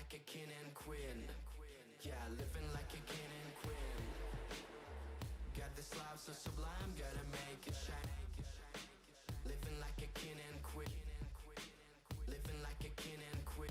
like a king and queen. Yeah, living like a king and queen. Got this life so sublime, gotta make it shine. Living like a king and queen. Living like a king and queen.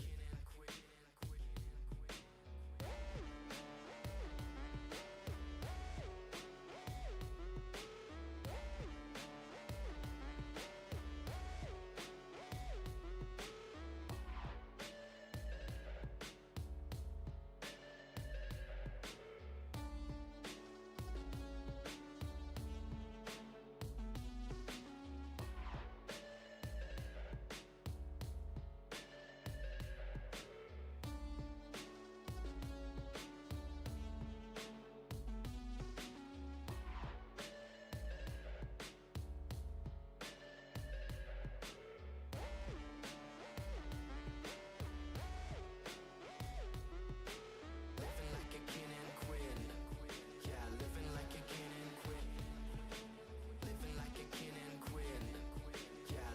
Living like a king and queen. Yeah, living like a king and queen. Living like a king and queen. Yeah.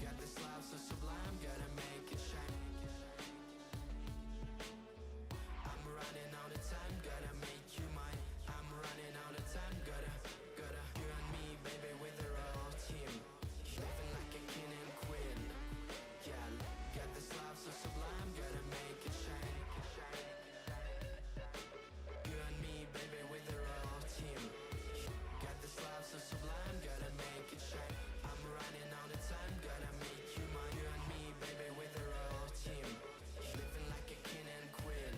Got this life so sublime, gotta make it shine. I'm running all the time, gotta make you mine. I'm running all the time, gotta. You and me, baby, with the whole team. Living like a king and queen. Yeah, got this life so sublime, gotta make it shine. You and me, baby, with the whole team. Got this life so sublime, gotta make it shine. I'm running all the time, gotta make you mine. You and me, baby, with the whole team. Living like a king and queen.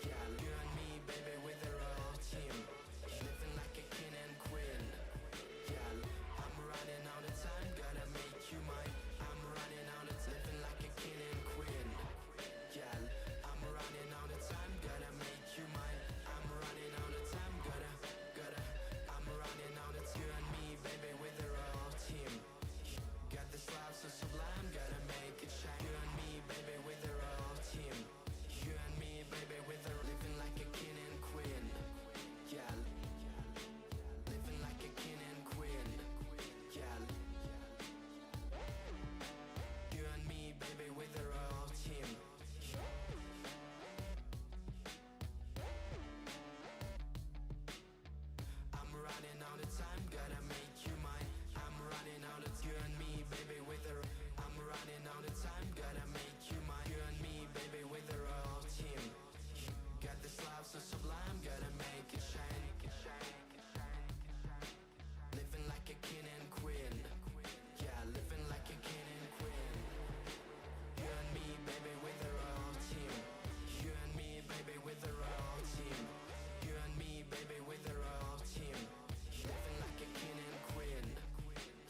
Yeah, you and me, baby, with the whole team. Living like a king and queen. Yeah, I'm running all the time, gotta make you mine. I'm running all the time, living like a king and queen. Yeah, I'm running all the time, gotta make you mine. I'm running all the time, gotta. I'm running all the time, you and me, baby, with the whole team. Got this life so sublime, gotta make it shine. You and me, baby, with the whole team. You and me, baby, with the living like a king and queen. Yeah, living like a king and queen. Yeah, you and me, baby, with the whole team. I'm running all the time, gotta make you mine. I'm running all the time, you and me, baby, with the. I'm running all the time, gotta make you mine. You and me, baby, with the whole team. Got this life so sublime, gotta make it shine. Living like a king and queen. Yeah, living like a king and queen. You and me, baby, with the whole team. You and me, baby, with the whole team. You and me, baby, with the whole team. Living like a king and queen.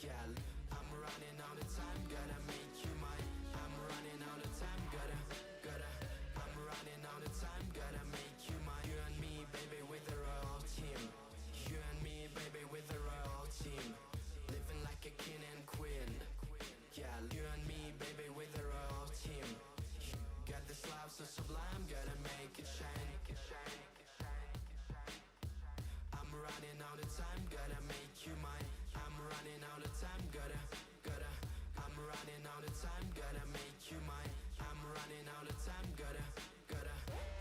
Yeah, I'm running all the time, gotta make you mine. I'm running all the time, gotta. I'm running all the time, gotta make you mine. You and me, baby, with the whole team. You and me, baby, with the whole team. Living like a king and queen. Yeah, you and me, baby, with the whole team. Got this life so sublime, gotta make it shine. I'm running all the time, gotta make you mine. I'm running all the time, gotta. I'm running all the time, gotta make you mine. I'm running all the time, gotta.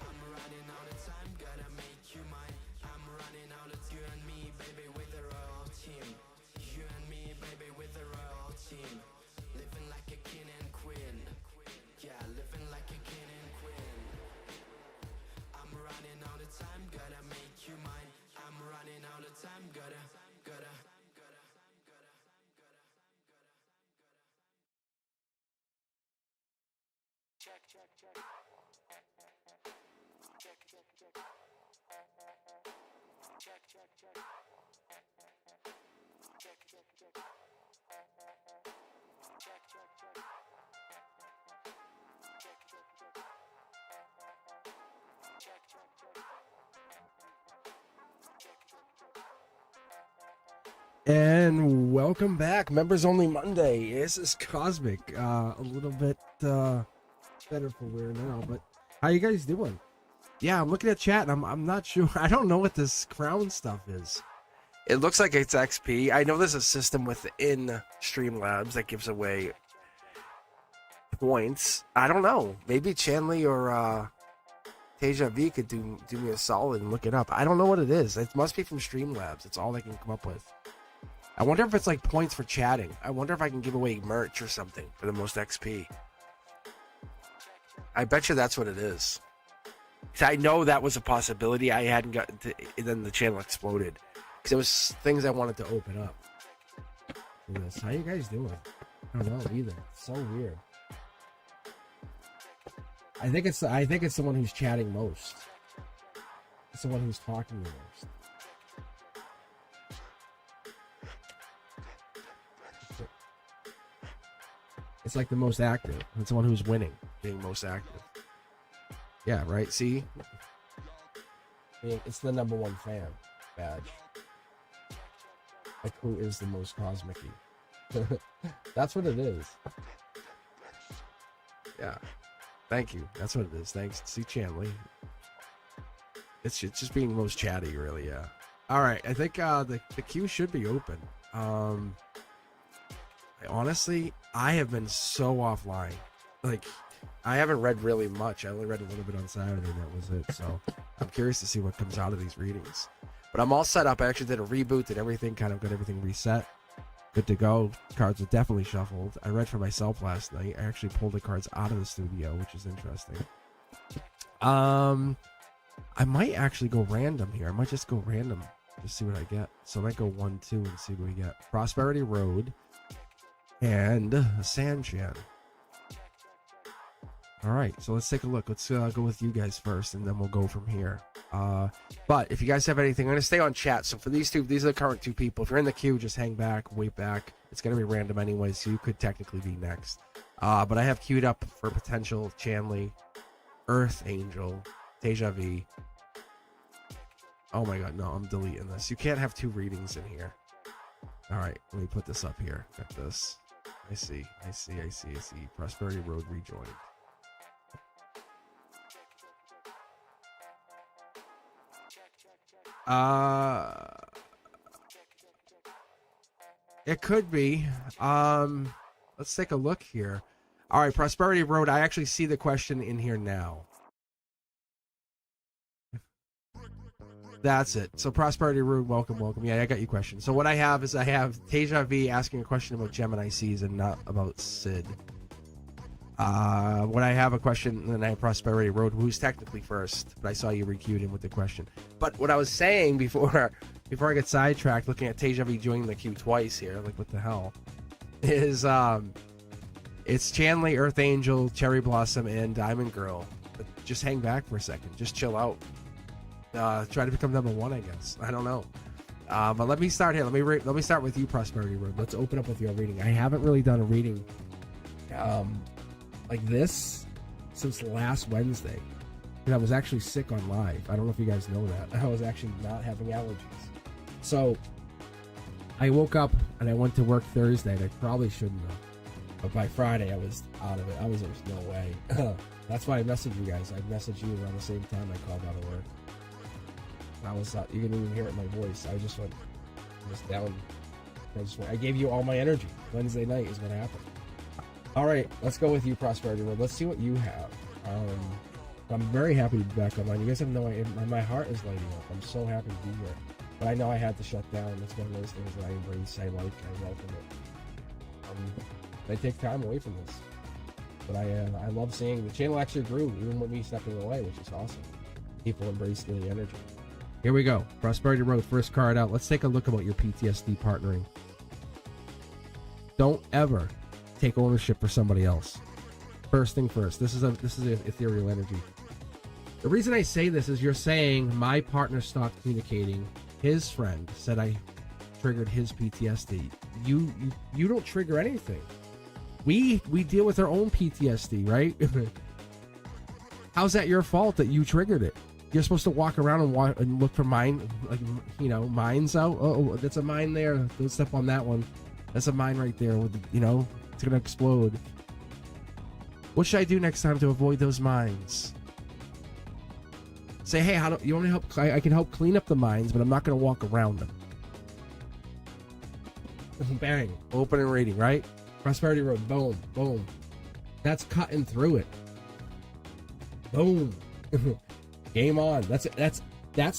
I'm running all the time, gotta make you mine. I'm running all the time, you and me, baby, with the whole team. You and me, baby, with the whole team. Living like a king and queen. Yeah, living like a king and queen. I'm running all the time, gotta make you mine. I'm running all the time, gotta. Check. And welcome back, Members Only Monday. This is Cosmic. A little bit better for wear now, but how you guys doing? Yeah, I'm looking at chat and I'm not sure. I don't know what this crown stuff is. It looks like it's XP. I know there's a system within Streamlabs that gives away points. I don't know. Maybe Chanley or Teja V could do me a solid and look it up. I don't know what it is. It must be from Streamlabs. It's all I can come up with. I wonder if it's like points for chatting. I wonder if I can give away merch or something for the most XP. I bet you that's what it is. I know that was a possibility. I hadn't gotten to, and then the channel exploded because it was things I wanted to open up. How you guys doing? I don't know either. It's so weird. I think it's someone who's chatting most. It's the one who's talking the most. It's like the most active. It's the one who's winning, being most active. Yeah, right? See? It's the #1 fan badge. Like, who is the most cosmic-y? That's what it is. Yeah. Thank you. That's what it is. Thanks. See, Chanley. It's just being most chatty, really, yeah. Alright, I think the queue should be open. Honestly, I have been so offline. Like, I haven't read really much. I only read a little bit on Saturday, and that was it. So I'm curious to see what comes out of these readings. But I'm all set up. I actually did a reboot, did everything, kind of got everything reset. Good to go. Cards are definitely shuffled. I read for myself last night. I actually pulled the cards out of the studio, which is interesting. I might actually go random here. I might just go random. Just see what I get. So I might go 1, 2 and see what we get. Prosperity Road and Sanchan. All right, so let's take a look. Let's go with you guys first, and then we'll go from here. But if you guys have anything, I'm going to stay on chat. So for these two, these are the current two people. If you're in the queue, just hang back, wait back. It's going to be random anyway, so you could technically be next. But I have queued up for potential Chanley, Earth Angel, Teja V. Oh my god, no, I'm deleting this. You can't have two readings in here. All right, let me put this up here. Got this. I see. Prosperity Road rejoined. It could be. Let's take a look here. All right, Prosperity Road. I actually see the question in here now. That's it. So Prosperity Road, welcome. Yeah, I got your question. So what I have is I have Teja V asking a question about Gemini season, not about Sid. When I have a question, then I have Prosperity Road, who's technically first, but I saw you requeued him with the question. But what I was saying before I get sidetracked, looking at Teja V joining the queue twice here, like what the hell, is it's Chanley, Earth Angel, Cherry Blossom, and Diamond Girl. But just hang back for a second, just chill out. Try to become #1, I guess. I don't know. But let me start here. Let me start with you, Prosperity Road. Let's open up with your reading. I haven't really done a reading like this since last Wednesday. And I was actually sick on live. I don't know if you guys know that. I was actually not having allergies. So I woke up and I went to work Thursday, and I probably shouldn't have. But by Friday, I was out of it. There was no way. That's why I messaged you guys. I messaged you around the same time I called out of work. I was you can even hear it in my voice. I just went down. I gave you all my energy. Wednesday night is what happened. All right, let's go with you, Prosperity Road. Let's see what you have. I'm very happy to be back online. You guys have no idea. My heart is lighting up. I'm so happy to be here. But I know I had to shut down. It's one of those things that I embrace. I welcome it. I take time away from this. But I love seeing the channel actually grew, even with me stepping away, which is awesome. People embrace the energy. Here we go. Prosperity Road, first card out. Let's take a look about your PTSD partnering. Don't ever take ownership for somebody else. First thing first. This is an ethereal energy. The reason I say this is you're saying my partner stopped communicating. His friend said I triggered his PTSD. You don't trigger anything. We deal with our own PTSD, right? How's that your fault that you triggered it? You're supposed to walk around and look for mine, like, mines out. Oh, that's a mine there. Don't step on that one. That's a mine right there. With it's gonna explode. What should I do next time to avoid those mines? Say, hey, how do you want me to help? I can help clean up the mines, but I'm not gonna walk around them. Bang! Open and reading, right? Prosperity Road. Boom, boom. That's cutting through it. Boom. Game on. That's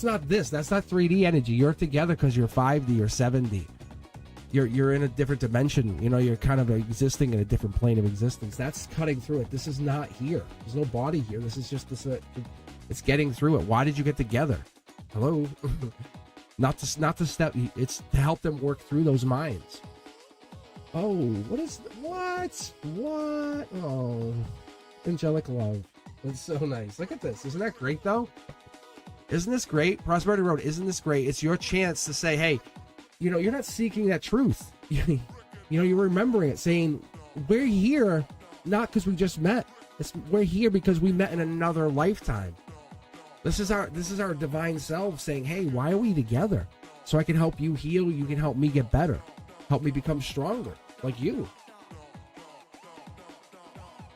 not this. That's not 3D energy. You're together because you're 5D or 7D. You're in a different dimension. You know, you're kind of existing in a different plane of existence. That's cutting through it. This is not here. There's no body here. This is just this. It's getting through it. Why did you get together? Hello. not to step. It's to help them work through those minds. Oh, what? Oh, angelic love. That's so nice. Look at this. Isn't that great though? Isn't this great? Prosperity Road, isn't this great? It's your chance to say, hey, you know, you're not seeking that truth. You know, you're remembering it, saying, we're here not because we just met. We're here because we met in another lifetime. This is our divine self saying, hey, why are we together? So I can help you heal, you can help me get better. Help me become stronger, like you.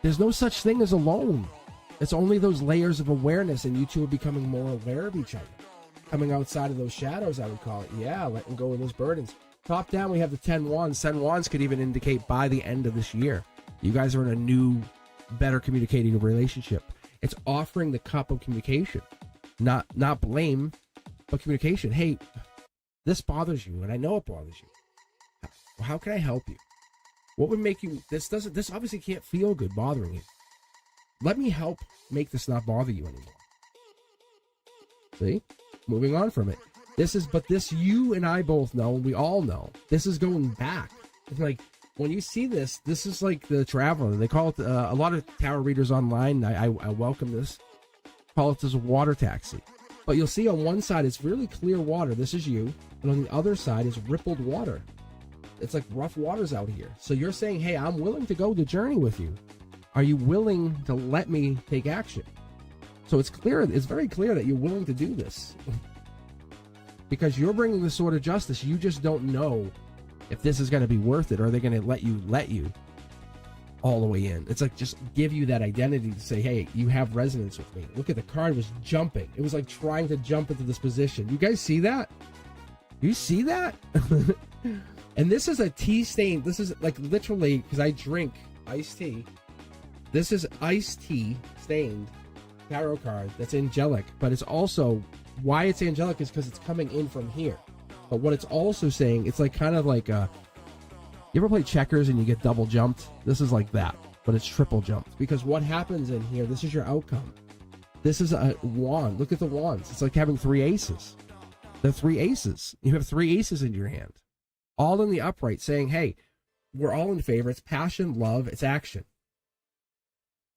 There's no such thing as alone. It's only those layers of awareness, and you two are becoming more aware of each other. Coming outside of those shadows, I would call it. Yeah, letting go of those burdens. Top down, we have the 10 wands. 10 wands could even indicate by the end of this year, you guys are in a new, better communicating relationship. It's offering the cup of communication. Not blame, but communication. Hey, this bothers you, and I know it bothers you. How can I help you? What would make you... This obviously can't feel good bothering you. Let me help make this not bother you anymore. See? Moving on from it. This you and I both know, we all know, this is going back. It's like, when you see this is like the traveler. They call it, a lot of tarot readers online, I welcome this, call it as a water taxi. But you'll see on one side, it's really clear water. This is you. And on the other side is rippled water. It's like rough waters out here. So you're saying, hey, I'm willing to go the journey with you. Are you willing to let me take action? So it's very clear that you're willing to do this. Because you're bringing the sword of justice. You just don't know if this is going to be worth it, or are they going to let you all the way in. It's like, just give you that identity to say, hey, you have resonance with me. Look at the card was jumping. It was like trying to jump into this position. You guys see that? You see that? And this is a tea stain. This is like literally, because I drink iced tea. This is iced tea stained tarot card that's angelic, but it's also, why it's angelic is because it's coming in from here. But what it's also saying, it's like kind of like you ever play checkers and you get double jumped? This is like that, but it's triple jumped. Because what happens in here, this is your outcome. This is a wand. Look at the wands. It's like having 3 aces. The 3 aces. You have 3 aces in your hand. All in the upright, saying, hey, we're all in favor. It's passion, love, it's action.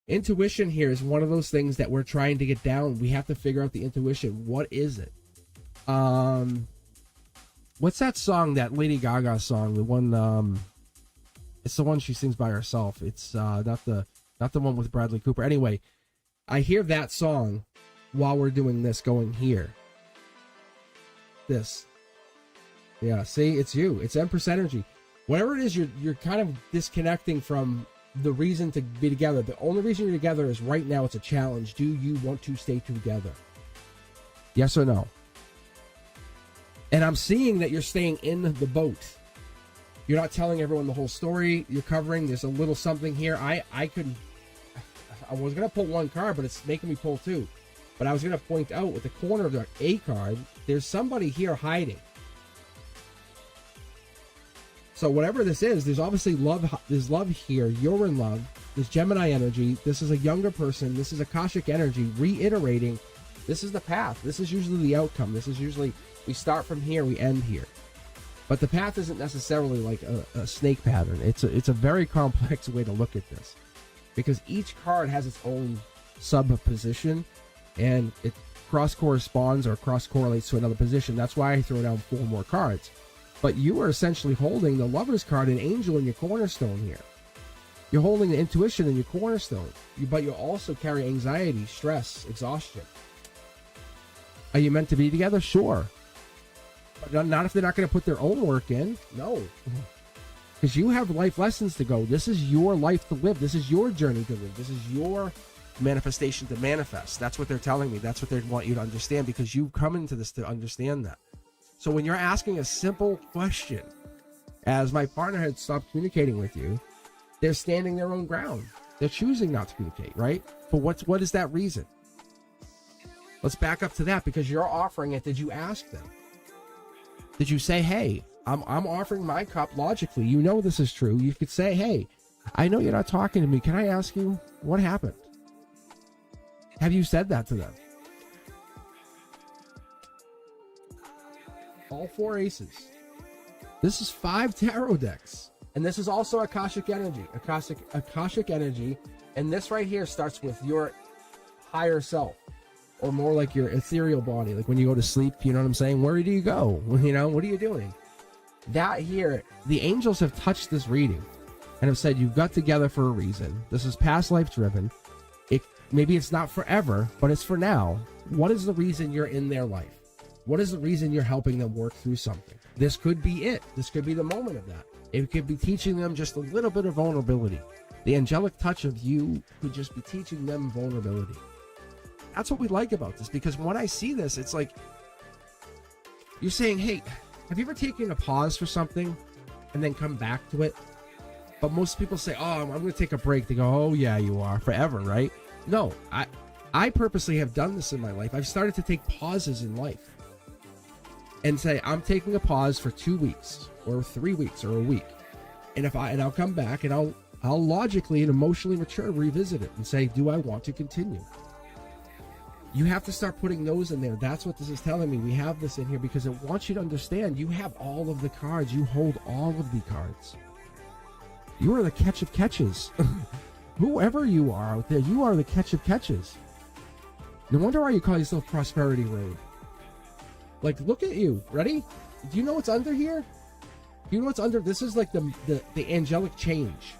Intuition here is one of those things that we're trying to get down. We have to figure out the intuition. What is it? What's that song, that Lady Gaga song? The one, it's the one she sings by herself. It's not the one with Bradley Cooper. Anyway, I hear that song while we're doing this, going here. This. Yeah, see, it's you. It's Empress energy. Whatever it is, you're kind of disconnecting from the reason to be together. The only reason you're together is right now it's a challenge. Do you want to stay together? Yes or no? And I'm seeing that you're staying in the boat. You're not telling everyone the whole story. You're covering. There's a little something here. I was going to pull one card, but it's making me pull 2. But I was going to point out with the corner of the A card, there's somebody here hiding. So whatever this is, there's obviously love. There's love here. You're in love. There's Gemini energy. This is a younger person. This is Akashic energy reiterating. This is the path. This is usually the outcome. This is usually, we start from here, we end here. But the path isn't necessarily like a snake pattern. It's a very complex way to look at this, because each card has its own sub-position, and it cross-corresponds or cross-correlates to another position. That's why I throw down 4 more cards. But you are essentially holding the Lover's card, an angel, in your cornerstone here. You're holding the intuition in your cornerstone. But you also carry anxiety, stress, exhaustion. Are you meant to be together? Sure. But not if they're not going to put their own work in. No. Because you have life lessons to go. This is your life to live. This is your journey to live. This is your manifestation to manifest. That's what they're telling me. That's what they want you to understand, because you come into this to understand that. So when you're asking a simple question, as my partner had stopped communicating with you, they're standing their own ground. They're choosing not to communicate, right? But what is that reason? Let's back up to that, because you're offering it. Did you ask them? Did you say, hey, I'm offering my cup logically? You know this is true. You could say, hey, I know you're not talking to me. Can I ask you what happened? Have you said that to them? All 4 aces. This is 5 tarot decks. And this is also Akashic energy. Akashic energy. And this right here starts with your higher self. Or more like your ethereal body. Like when you go to sleep, you know what I'm saying? Where do you go? You know, what are you doing? That here, the angels have touched this reading and have said, you've got together for a reason. This is past life driven. Maybe it's not forever, but it's for now. What is the reason you're in their life? What is the reason you're helping them work through something? This could be it. This could be the moment of that. It could be teaching them just a little bit of vulnerability. The angelic touch of you could just be teaching them vulnerability. That's what we like about this, because when I see this, it's like you're saying, hey, have you ever taken a pause for something and then come back to it? But most people say, oh, I'm going to take a break. They go, oh, yeah, you are forever, right? No, I purposely have done this in my life. I've started to take pauses in life and say, I'm taking a pause for 2 weeks or 3 weeks or a week. And I'll come back and I'll logically and emotionally mature revisit it and say, do I want to continue? You have to start putting those in there. That's what this is telling me. We have this in here because it wants you to understand you have all of the cards. You hold all of the cards. You are the catch of catches. Whoever you are out there, you are the catch of catches. No wonder why you call yourself Prosperity Road. Like, look at you. Ready? Do you know what's under here? Do you know what's under? This is like the angelic change.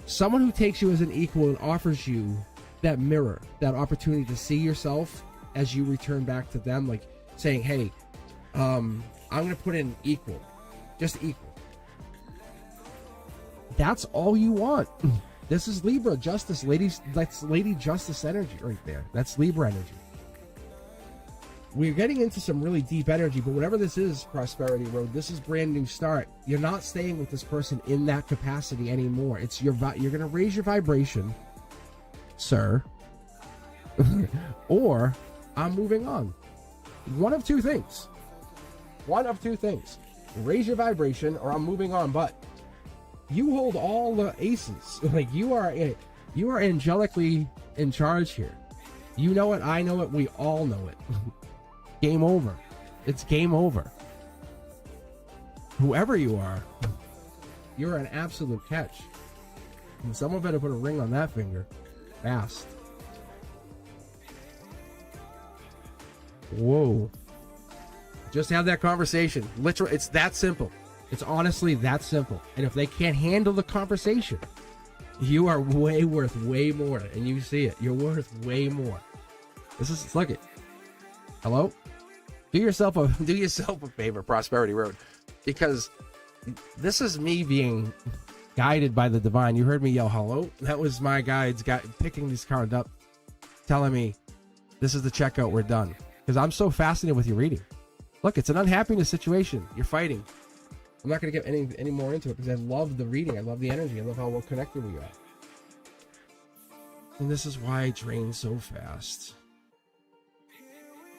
Someone who takes you as an equal and offers you that mirror, that opportunity to see yourself as you return back to them, like saying, hey, I'm going to put in equal, just equal. That's all you want. This is Libra Justice, ladies. That's Lady Justice energy right there. That's Libra energy. We're getting into some really deep energy, but whatever this is, Prosperity Road, this is brand new start. You're not staying with this person in that capacity anymore. It's you're going to raise your vibration, sir, or I'm moving on. One of two things. Raise your vibration or I'm moving on. But you hold all the aces. Like you are angelically in charge here. You know it, I know it, we all know it. Game over. It's game over. Whoever you are, you're an absolute catch. And someone better put a ring on that finger. Fast. Whoa. Just have that conversation. Literally, it's that simple. It's honestly that simple. And if they can't handle the conversation, you are worth way more. And you see it. You're worth way more. Look it. Hello? Do yourself a favor, Prosperity Road. Because this is me being guided by the divine. You heard me yell hello. That was my guides picking these cards up, telling me this is the checkout, we're done. Because I'm so fascinated with your reading. Look, it's an unhappiness situation. You're fighting. I'm not going to get any more into it because I love the reading. I love the energy. I love how well connected we are. And this is why I drain so fast.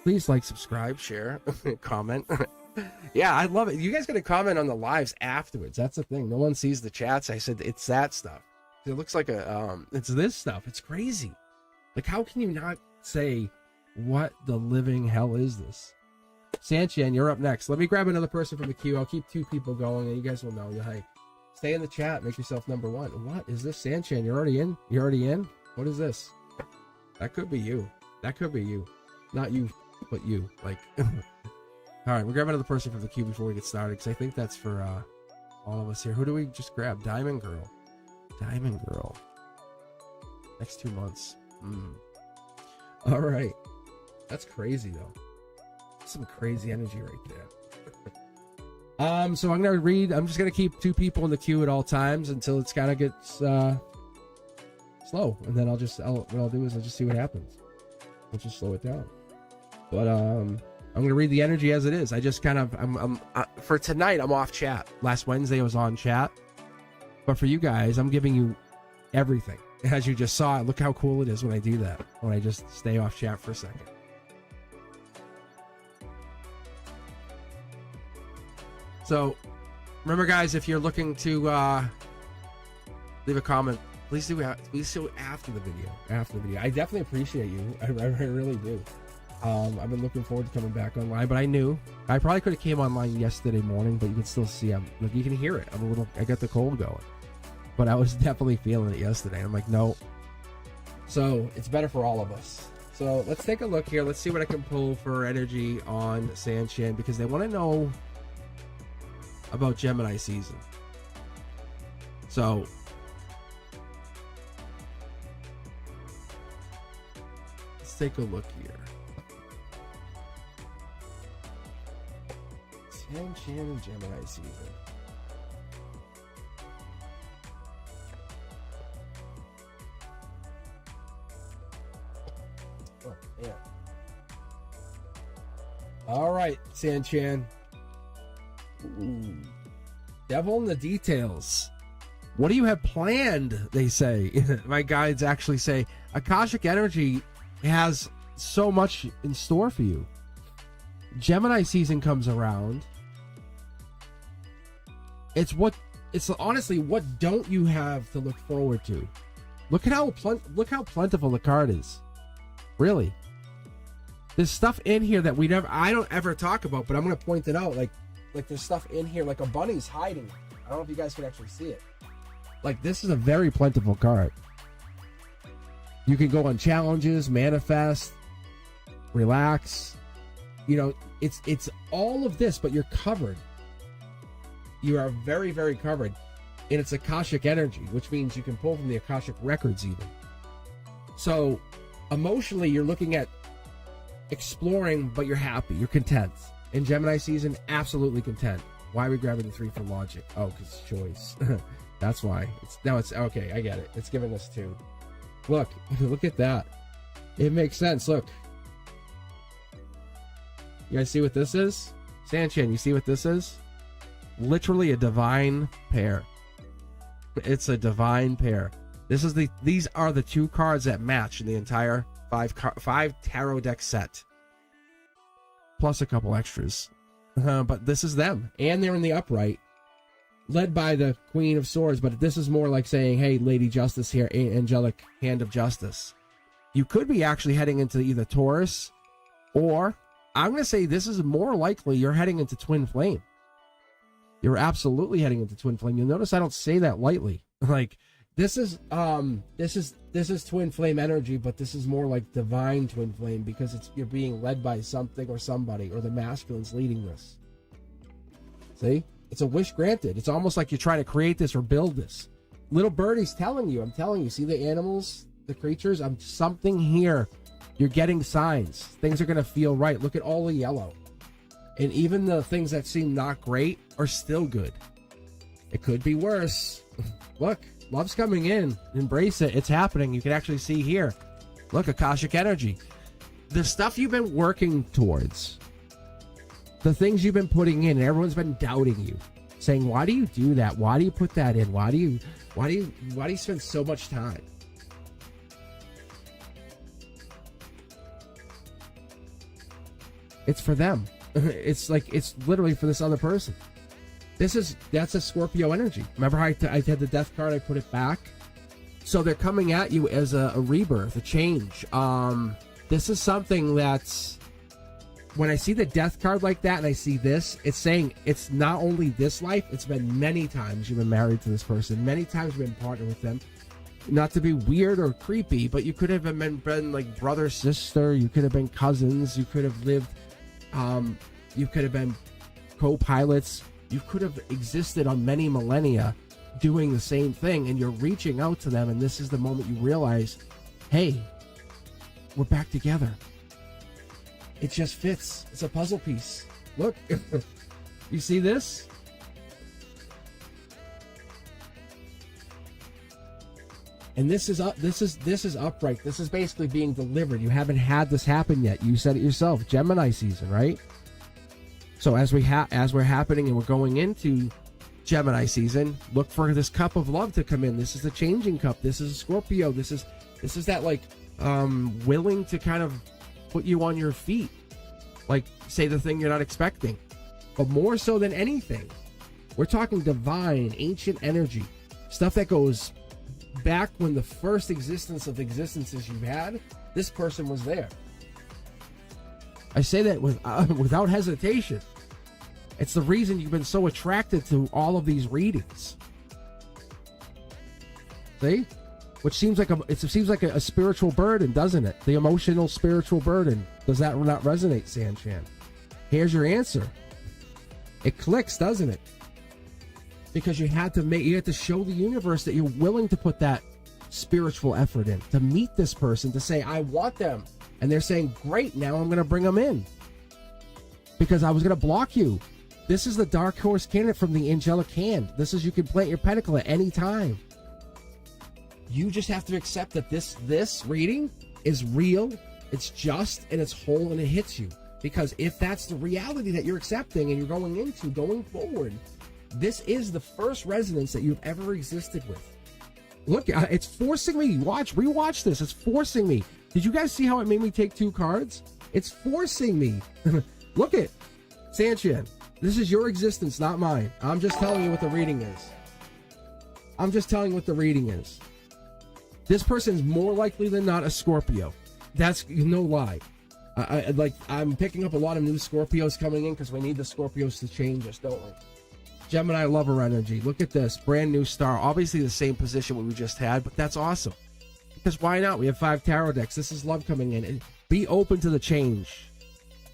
Please like, subscribe, share, comment. Yeah, I love it. You guys got to comment on the lives afterwards. That's the thing. No one sees the chats. I said it's that stuff. It looks like it's this stuff. It's crazy. Like, how can you not say, what the living hell is this? Sanchian, you're up next. Let me grab another person from the queue. I'll keep 2 people going, and you guys will know. Hey, stay in the chat. Make yourself number 1. What is this, Sanchian? You're already in? You're already in? What is this? That could be you. That could be you. Not you, but you. Like, all right, we'll grab another person from the queue before we get started, because I think that's for all of us here. Who do we just grab? Diamond Girl. Diamond Girl. Next 2 months. All right. That's crazy, though. Some crazy energy right there. So I'm gonna read. I'm just gonna keep 2 people in the queue at all times until it's kind of gets slow, and then what I'll do is I'll just see what happens. I'll just slow it down. But I'm gonna read the energy as it is. I just kind of for tonight I'm off chat. Last Wednesday I was on chat, but for you guys I'm giving you everything. As you just saw, look how cool it is when I do that. When I just stay off chat for a second. So, remember guys, if you're looking to leave a comment, please do after the video. I definitely appreciate you. I really do. I've been looking forward to coming back online, but I knew I probably could have came online yesterday morning, but you can still see you can hear it. I got the cold going, but I was definitely feeling it yesterday. I'm like, no. So it's better for all of us. So let's take a look here. Let's see what I can pull for energy on Sanchin, because they want to know about Gemini season. So let's take a look here. Sanchin and Gemini season. Oh, yeah. All right, Sanchin. Ooh. Devil in the details. What do you have planned? They say. My guides actually say Akashic energy has so much in store for you. Gemini season comes around. It's honestly, what don't you have to look forward to? Look how plentiful the card is. Really. There's stuff in here that I don't ever talk about, but I'm going to point it out. Like there's stuff in here, like a bunny's hiding. I don't know if you guys can actually see it. Like, this is a very plentiful card. You can go on challenges, manifest, relax. You know, it's all of this, but you're covered. You are very, very covered. And it's Akashic energy, which means you can pull from the Akashic records even. So, emotionally, you're looking at exploring, but you're happy. You're content. In Gemini season, absolutely content. Why are we grabbing the 3 for logic? Oh, because choice. That's why. It's okay. I get it. It's giving us 2. Look at that. It makes sense. Look. You guys see what this is? Sanchin, you see what this is? Literally a divine pair. It's a divine pair. These are the 2 cards that match in the entire 5 tarot deck set. Plus a couple extras. But this is them. And they're in the upright. Led by the Queen of Swords. But this is more like saying, hey, Lady Justice here. Angelic Hand of Justice. You could be actually heading into either Taurus. Or, I'm going to say this is more likely you're heading into Twin Flame. You're absolutely heading into Twin Flame. You'll notice I don't say that lightly. Like, this is Twin Flame energy, but this is more like divine Twin Flame, because you're being led by something or somebody, or the masculine's leading this. See? It's a wish granted. It's almost like you're trying to create this or build this. Little birdie's telling you. I'm telling you. See the animals, the creatures? Something here. You're getting signs. Things are going to feel right. Look at all the yellow. And even the things that seem not great are still good. It could be worse. Look. Love's coming in. Embrace it. It's happening. You can actually see here. Look, Akashic energy. The stuff you've been working towards. The things you've been putting in. Everyone's been doubting you. Saying, why do you do that? Why do you put that in? Why do you spend so much time? It's for them. It's literally for this other person. That's a Scorpio energy. Remember how I had the death card, I put it back? So they're coming at you as a rebirth, a change. This is something that's, when I see the death card like that and I see this, it's saying it's not only this life, it's been many times you've been married to this person, many times you've been partnered with them. Not to be weird or creepy, but you could have been like brother, sister, you could have been cousins, you could have lived, you could have been co-pilots. You could have existed on many millennia doing the same thing, and you're reaching out to them, and this is the moment you realize, hey, we're back together. It just fits. It's a puzzle piece. Look. You see this? And this is upright. This is basically being delivered. You haven't had this happen yet. You said it yourself. Gemini season, right? So as we're happening and we're going into Gemini season, look for this cup of love to come in. This is the changing cup. This is Scorpio. This is that like willing to kind of put you on your feet, like say the thing you're not expecting. But more so than anything, we're talking divine, ancient energy, stuff that goes back when the first existence of existences you've had. This person was there. I say that without hesitation. It's the reason you've been so attracted to all of these readings. See? Which seems like a spiritual burden, doesn't it? The emotional spiritual burden. Does that not resonate, Sanchan? Here's your answer. It clicks, doesn't it? Because you had to show the universe that you're willing to put that spiritual effort in to meet this person, to say, I want them. And they're saying, great, now I'm going to bring them in. Because I was going to block you. This is the dark horse candidate from the angelic hand. This is, you can plant your pentacle at any time. You just have to accept that this reading is real, it's just, and it's whole, and it hits you. Because if that's the reality that you're accepting and you're going into, going forward, this is the first resonance that you've ever existed with. Look, it's forcing me. Rewatch this. It's forcing me. Did you guys see how it made me take 2 cards? It's forcing me. Look it. Sanchan, this is your existence, not mine. I'm just telling you what the reading is. This person's more likely than not a Scorpio. That's no lie. I'm picking up a lot of new Scorpios coming in because we need the Scorpios to change us, don't we? Gemini lover energy. Look at this. Brand new star. Obviously the same position we just had, but that's awesome. Because why not? We have 5 tarot decks. This is love coming in. And be open to the change.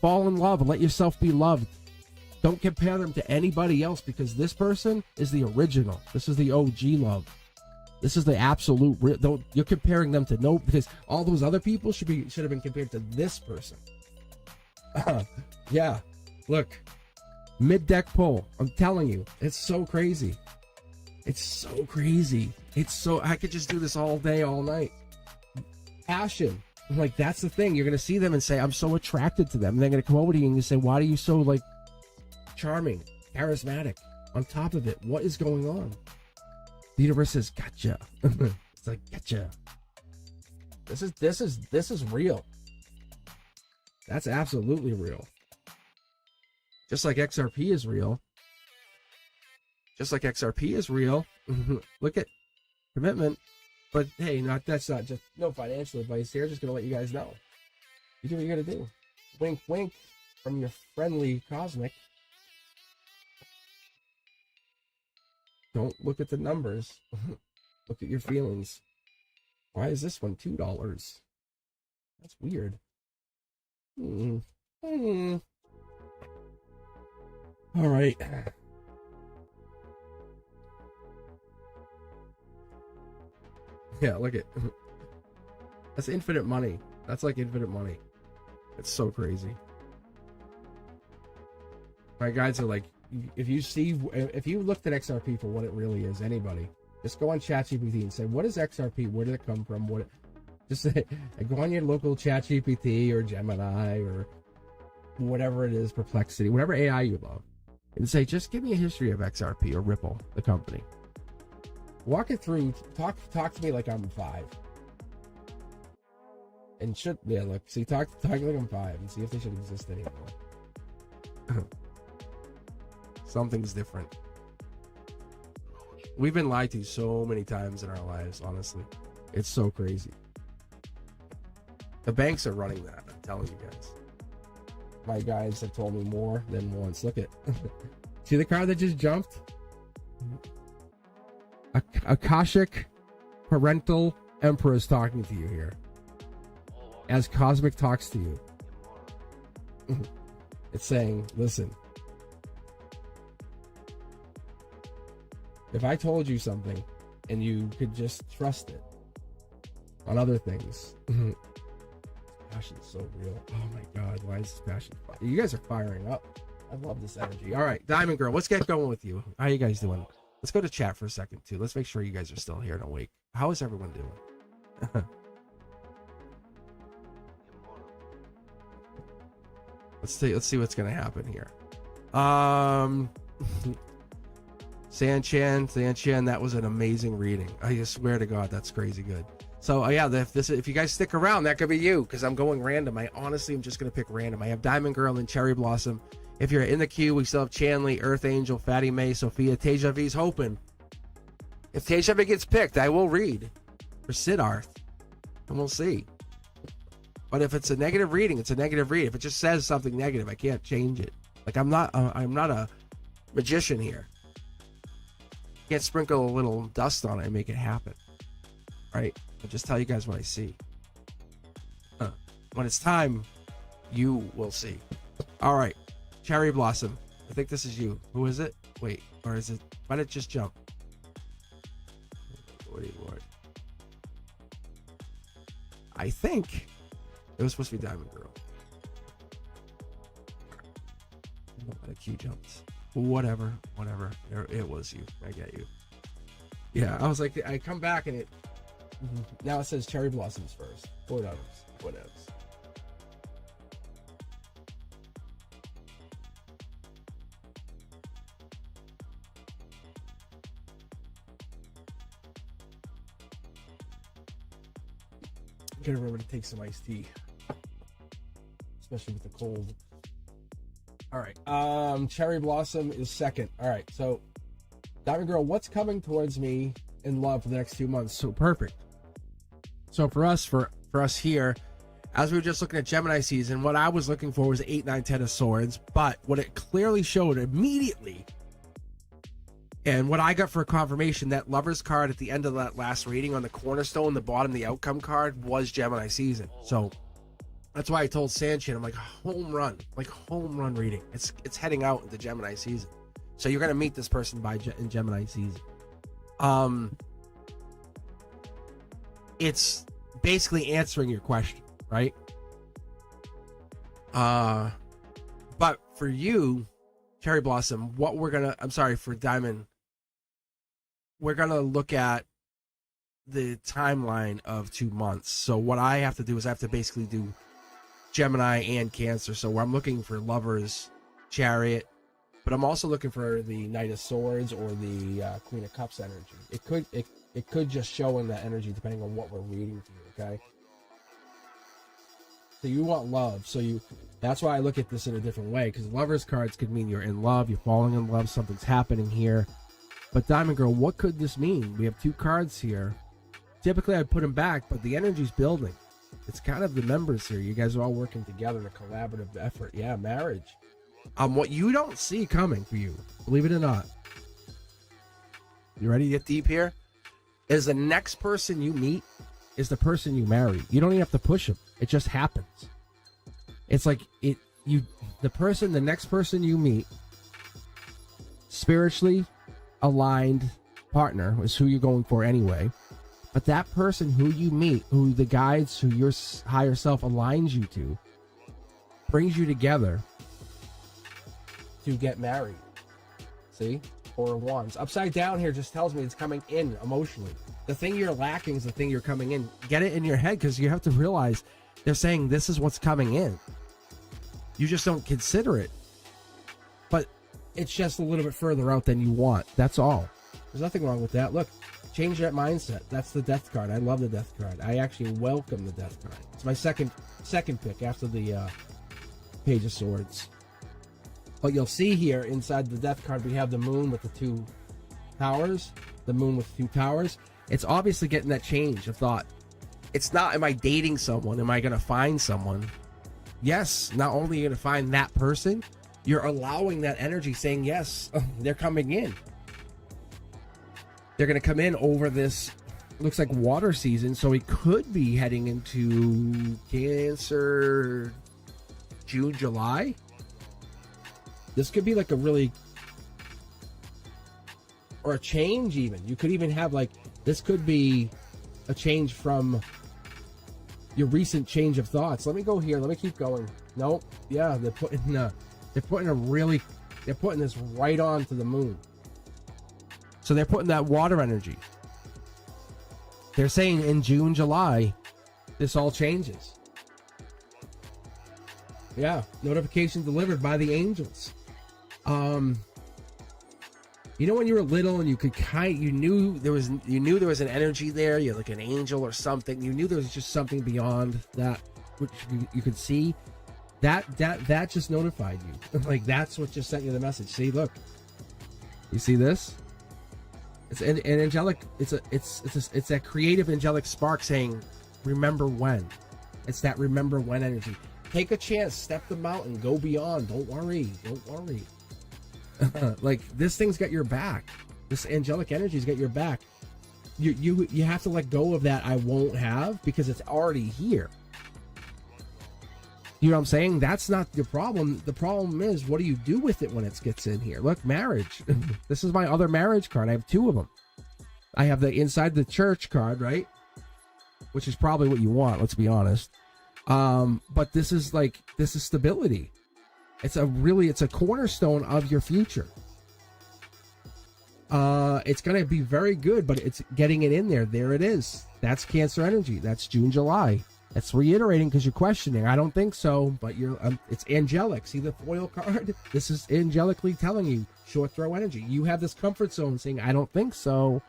Fall in love and let yourself be loved. Don't compare them to anybody else because this person is the original. This is the OG love. This is the absolute. You're comparing them to because all those other people should have been compared to this person. Yeah, look, mid-deck pull. I'm telling you, it's so crazy. I could just do this all day, all night. Passion. Like, that's the thing. You're gonna see them and say, I'm so attracted to them. And they're gonna come over to you and you say, why are you so like charming, charismatic? On top of it, what is going on? The universe says, gotcha. It's like, gotcha. This is real. That's absolutely real. Just like XRP is real. Look at commitment. But hey, that's not just no financial advice here. Just gonna let you guys know. You do what you gotta do. Wink, wink from your friendly Cosmic. Don't look at the numbers. Look at your feelings. Why is this one $2? That's weird. All right. Yeah, look at. That's infinite money. That's like infinite money. It's so crazy. My guides are like, if you looked at XRP for what it really is, anybody, just go on ChatGPT and say, what is XRP? Where did it come from? Just say, go on your local ChatGPT or Gemini or whatever it is, Perplexity, whatever AI you love, and say, just give me a history of XRP or Ripple, the company. Walk it through. Talk to me like I'm 5. And talk like I'm 5 and see if they should exist anymore. Something's different. We've been lied to so many times in our lives, honestly. It's so crazy. The banks are running that, I'm telling you guys. My guys have told me more than once. Look at see the card that just jumped? Akashic Parental Emperor is talking to you here. As Cosmic talks to you. It's saying, listen. If I told you something and you could just trust it on other things. Passion is so real. Oh my God, why is this passion? You guys are firing up. I love this energy. All right, Diamond Girl, let's get going with you. How you guys doing? Let's go to chat for a second too. Let's make sure you guys are still here and awake. How is everyone doing? Let's see what's gonna happen here. Sanchan, that was an amazing reading. I swear to God, that's crazy good. So yeah, if you guys stick around, that could be you, because I'm going random. I honestly am just gonna pick random. I have Diamond Girl and Cherry Blossom. If you're in the queue, we still have Chanley, Earth Angel, Fatty May, Sophia, Teja V's hoping. If Teja V gets picked, I will read for Siddharth, and we'll see. But if it's a negative reading, it's a negative read. If it just says something negative, I can't change it. Like I'm not a magician here. Can't sprinkle a little dust on it and make it happen, right? I'll just tell you guys what I see. When it's time, you will see. All right, Cherry Blossom. I think this is you. Who is it? Wait, or is it? Why did it just jump? What? I think it was supposed to be Diamond Girl. The queue jumps. Whatever. It was you. I get you. Yeah, I was like, I come back and it. Now it says Cherry Blossoms first. Whatever. Gotta remember to take some iced tea, especially with the cold. All right, Cherry Blossom is second. All right, so Diamond Girl, what's coming towards me in love for the next 2 months? So perfect. So for us here, as we were just looking at Gemini season, what I was looking for was 8, 9, 10 of swords, but what it clearly showed immediately, and what I got for confirmation, that Lover's card at the end of that last reading on the cornerstone, the bottom, the outcome card, was Gemini season. So that's why I told Sanchin, I'm like, home run reading. It's heading out into Gemini season. So you're gonna meet this person in Gemini season. It's basically answering your question, right? But for you, Cherry Blossom, for Diamond, we're gonna look at the timeline of 2 months. So what I have to do is I have to basically do Gemini and Cancer. So I'm looking for Lovers, Chariot, but I'm also looking for the Knight of Swords or the Queen of Cups energy. It could just show in that energy depending on what we're reading to you, okay? So you want love. That's why I look at this in a different way, because Lovers cards could mean you're in love, you're falling in love, something's happening here. But Diamond Girl, what could this mean? We have 2 cards here. Typically I'd put them back, but the energy's building. It's kind of the members here. You guys are all working together in a collaborative effort. Yeah, marriage. What you don't see coming for you, believe it or not. You ready to get deep here? Is the next person you meet is the person you marry. You don't even have to push them. It just happens. It's like the next person you meet, spiritually aligned partner is who you're going for anyway. But that person who you meet, who the guides, who your higher self aligns you to, brings you together to get married. See? 4 of Wands. Upside down here just tells me it's coming in emotionally. The thing you're lacking is the thing you're coming in. Get it in your head, because you have to realize they're saying this is what's coming in. You just don't consider it. But it's just a little bit further out than you want. That's all. There's nothing wrong with that. Look, change that mindset. That's the Death card. I love the Death card. I actually welcome the Death card. It's my second pick after the Page of Swords. But you'll see here inside the Death card, we have the Moon with the 2 towers. The Moon with 2 towers. It's obviously getting that change of thought. It's not, am I dating someone? Am I going to find someone? Yes, not only are you going to find that person, you're allowing that energy saying, yes, they're coming in. They're going to come in over this, looks like water season, so we could be heading into Cancer, June, July. This could be like a really, or a change even. You could even have like, this could be a change from your recent change of thoughts. Let me go here. Let me keep going. Nope. Yeah, they're putting this right on to the Moon. So they're putting that water energy. They're saying in June, July, this all changes. Yeah, notification delivered by the angels. You know when you were little and you knew there was an energy there, you had like an angel or something. You knew there was just something beyond that which you could see. That just notified you. Like that's what just sent you the message. See, look. You see this? It's an angelic, it's that creative angelic spark saying, remember when. It's that remember when energy. Take a chance, step the mountain, go beyond. Don't worry. Like this thing's got your back. This angelic energy's got your back. You have to let go of that I won't have because it's already here. You know what I'm saying? That's not the problem. The problem is, what do you do with it when it gets in here? Look, marriage. This is my other marriage card. I have 2 of them. I have the inside the church card, right? Which is probably what you want, let's be honest. But this is stability. It's a cornerstone of your future. It's going to be very good, but it's getting it in there. There it is. That's Cancer energy. That's June, July. It's reiterating because you're questioning. I don't think so, but it's angelic. See the foil card? This is angelically telling you short throw energy. You have this comfort zone saying, I don't think so.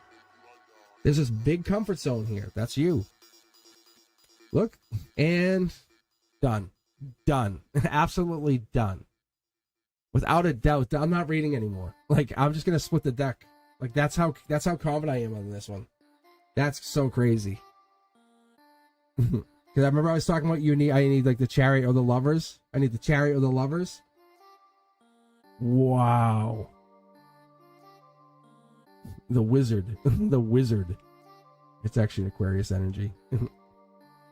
There's this big comfort zone here. That's you. Look, and done. Absolutely done. Without a doubt. I'm not reading anymore. Like, I'm just going to split the deck. Like, that's how confident I am on this one. That's so crazy. Because I remember I was talking about I need like the Chariot or the Lovers. I need the Chariot or the Lovers. Wow. The Wizard. The Wizard. It's actually an Aquarius energy.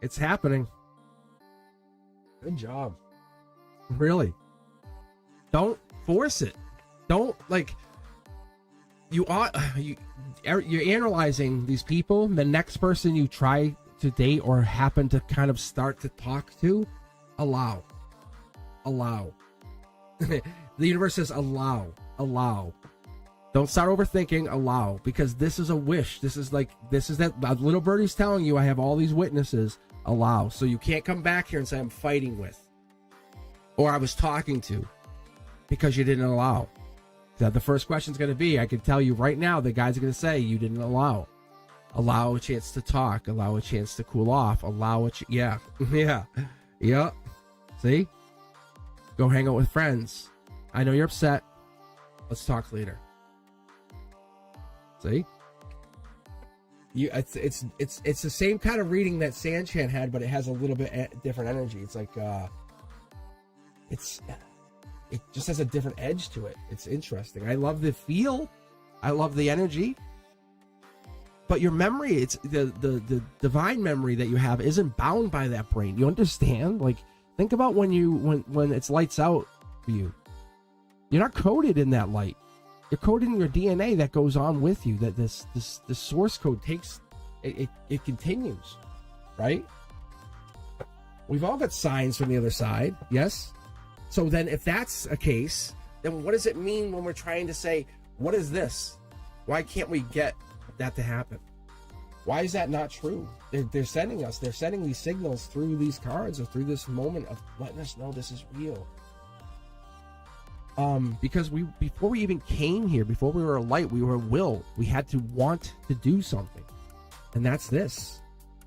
It's happening. Good job. Really. Don't force it. Don't you're analyzing these people. The next person you try to date or happen to kind of start to talk to, allow. The universe says allow. Don't start overthinking, allow, because this is a wish. This is that little birdie's telling you I have all these witnesses, allow. So you can't come back here and say I'm fighting with or I was talking to because you didn't allow. That the first question is going to be, I can tell you right now, the guys are going to say you didn't allow. Allow a chance to talk. Allow a chance to cool off. Yeah. See? Go hang out with friends. I know you're upset. Let's talk later. See? It's the same kind of reading that Sanchan had, but it has a little bit different energy. It's like it just has a different edge to it. It's interesting. I love the feel. I love the energy. But your memory, it's the divine memory that you have isn't bound by that brain. You understand? Like, think about when it's lights out for you. You're not coded in that light. You're coded in your DNA that goes on with you. That this source code takes it continues, right? We've all got signs from the other side, yes? So then if that's a case, then what does it mean when we're trying to say, what is this? Why can't we get that to happen? Why is that not true? They're sending these signals through these cards or through this moment of letting us know this is real. Because before we even came here, before we were a light, we were a will. We had to want to do something. And that's this,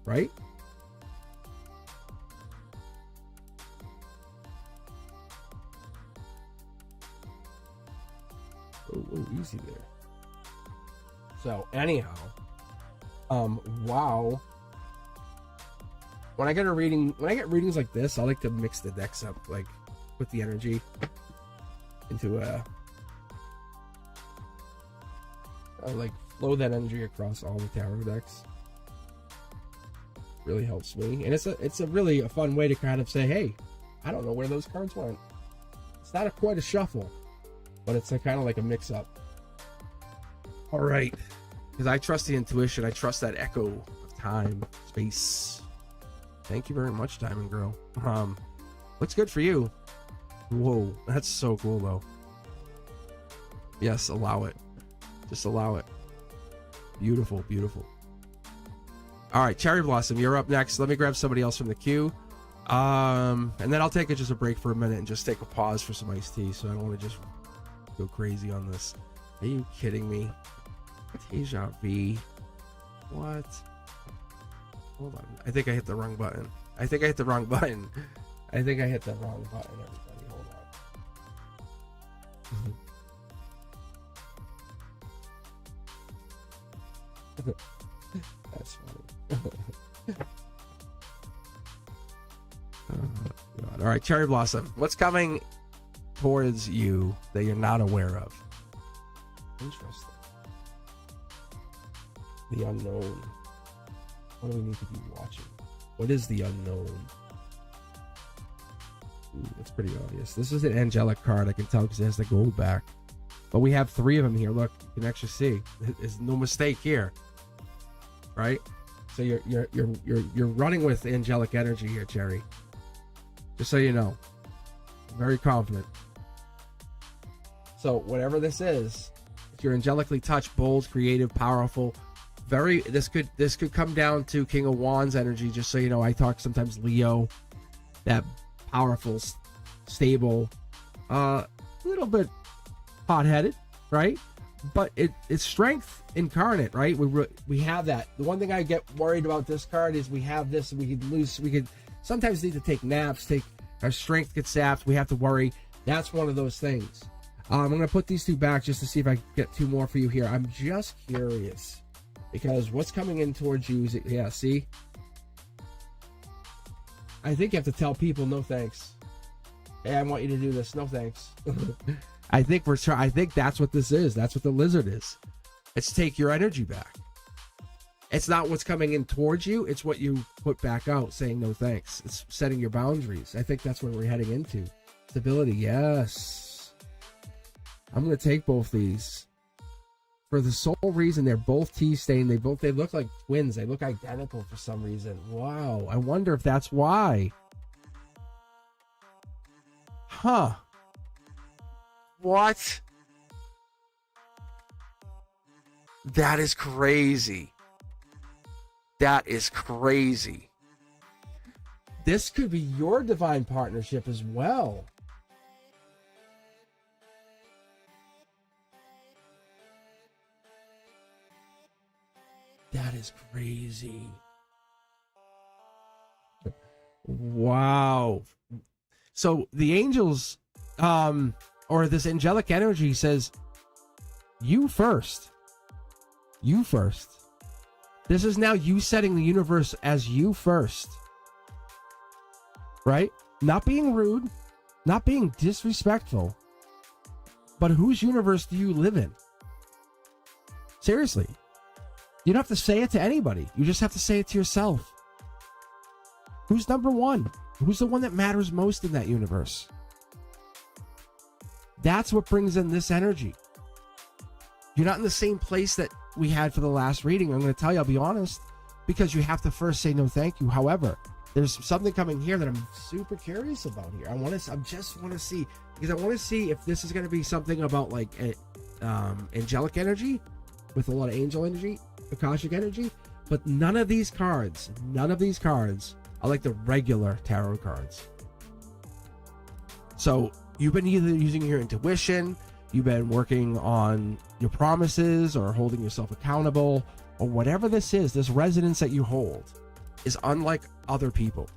right? Oh, easy there. So anyhow, wow. When I get readings like this, I like to mix the decks up, like with the energy into I like flow that energy across all the tarot decks. Really helps me, and it's a really fun way to kind of say, hey, I don't know where those cards went. It's not quite a shuffle, but it's kind of like a mix up. All right, because I trust the intuition. I trust that echo of time, space. Thank you very much, Diamond Girl. Looks good for you. Whoa, that's so cool though. Yes, allow it. Just allow it. Beautiful, beautiful. All right, Cherry Blossom, you're up next. Let me grab somebody else from the queue. And then I'll take just a break for a minute and just take a pause for some iced tea, so I don't want to just go crazy on this. Are you kidding me? Deja vu. What? Hold on. I think I hit the wrong button. I think I hit the wrong button. Everybody, hold on. That's funny. God. All right, Cherry Blossom. What's coming towards you that you're not aware of? Interesting. The unknown. What do we need to be watching? What is the unknown? Ooh, that's pretty obvious. This is an angelic card. I can tell because it has the gold back. But we have 3 of them here. Look, you can actually see. There's no mistake here, right? So you're running with angelic energy here, Cherry. Just so you know, very confident. So whatever this is, if you're angelically touched, bold, creative, powerful, very. This could come down to King of Wands energy. Just so you know, I talk sometimes Leo, that powerful, stable, little bit hot-headed, right? But it's strength incarnate, right? We have that. The one thing I get worried about this card is we have this, and we could sometimes need to take naps, our strength gets sapped, we have to worry. That's one of those things. I'm going to put these 2 back just to see if I can get 2 more for you here. I'm just curious, because what's coming in towards you is, yeah, see? I think you have to tell people, no thanks. Hey, I want you to do this, no thanks. I think that's what this is. That's what the lizard is. It's take your energy back. It's not what's coming in towards you. It's what you put back out, saying no thanks. It's setting your boundaries. I think that's what we're heading into. Stability, yes. I'm going to take both these. For the sole reason they're both tea stained. They look like twins. They look identical for some reason. Wow. I wonder if that's why. Huh. What? That is crazy. That is crazy. This could be your divine partnership as well. That is crazy. Wow. So the angels, or this angelic energy says, you first. You first. This is now you setting the universe as you first. Right? Not being rude, not being disrespectful, but whose universe do you live in? Seriously. You don't have to say it to anybody. You just have to say it to yourself. Who's number one? Who's the one that matters most in that universe? That's what brings in this energy. You're not in the same place that we had for the last reading. I'm going to tell you, I'll be honest, because you have to first say no thank you. However, there's something coming here that I'm super curious about here. I just want to see, because I want to see if this is going to be something about like angelic energy with a lot of angel energy, Akashic energy, but none of these cards are like the regular tarot cards. So you've been either using your intuition, you've been working on your promises or holding yourself accountable, or whatever this is, this resonance that you hold is unlike other people,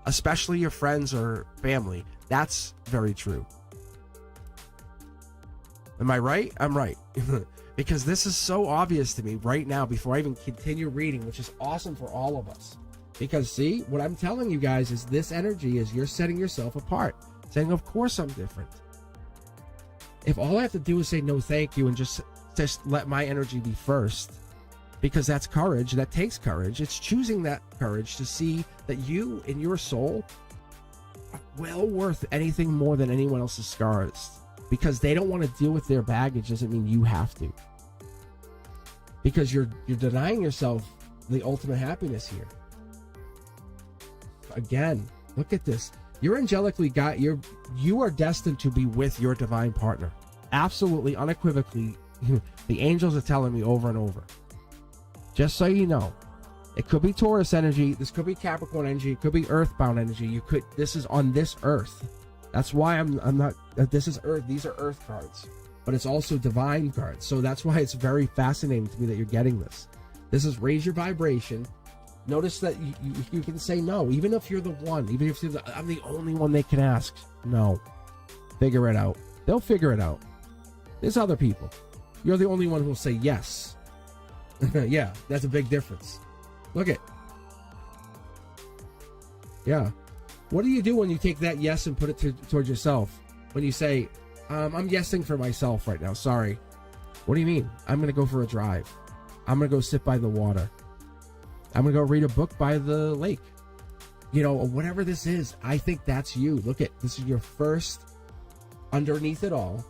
especially your friends or family. That's very true. Am I right? I'm right. Because this is so obvious to me right now before I even continue reading, which is awesome for all of us. Because see, what I'm telling you guys is this energy is you're setting yourself apart, saying, of course I'm different. If all I have to do is say no thank you and just let my energy be first, because that's courage, that takes courage. It's choosing that courage to see that you in your soul are well worth anything more than anyone else's scars. Because they don't want to deal with their baggage doesn't mean you have to. Because you're denying yourself the ultimate happiness here. Again, look at this. You're angelically you are destined to be with your divine partner. Absolutely, unequivocally. The angels are telling me over and over. Just so you know, it could be Taurus energy, this could be Capricorn energy, it could be earthbound energy. This is on this earth. That's why I'm not, this is earth, these are earth cards. but it's also divine cards. So that's why it's very fascinating to me that you're getting this. This is raise your vibration. Notice that you can say no, even if you're the one, even if I'm the only one they can ask. No, figure it out. They'll figure it out. There's other people. You're the only one who will say yes. Yeah, that's a big difference. Look at. Yeah. What do you do when you take that yes and put it towards yourself? When you say, I'm yesing for myself right now, sorry. What do you mean? I'm going to go for a drive. I'm going to go sit by the water. I'm going to go read a book by the lake. You know, whatever this is, I think that's you. Look at, this is your first, underneath it all,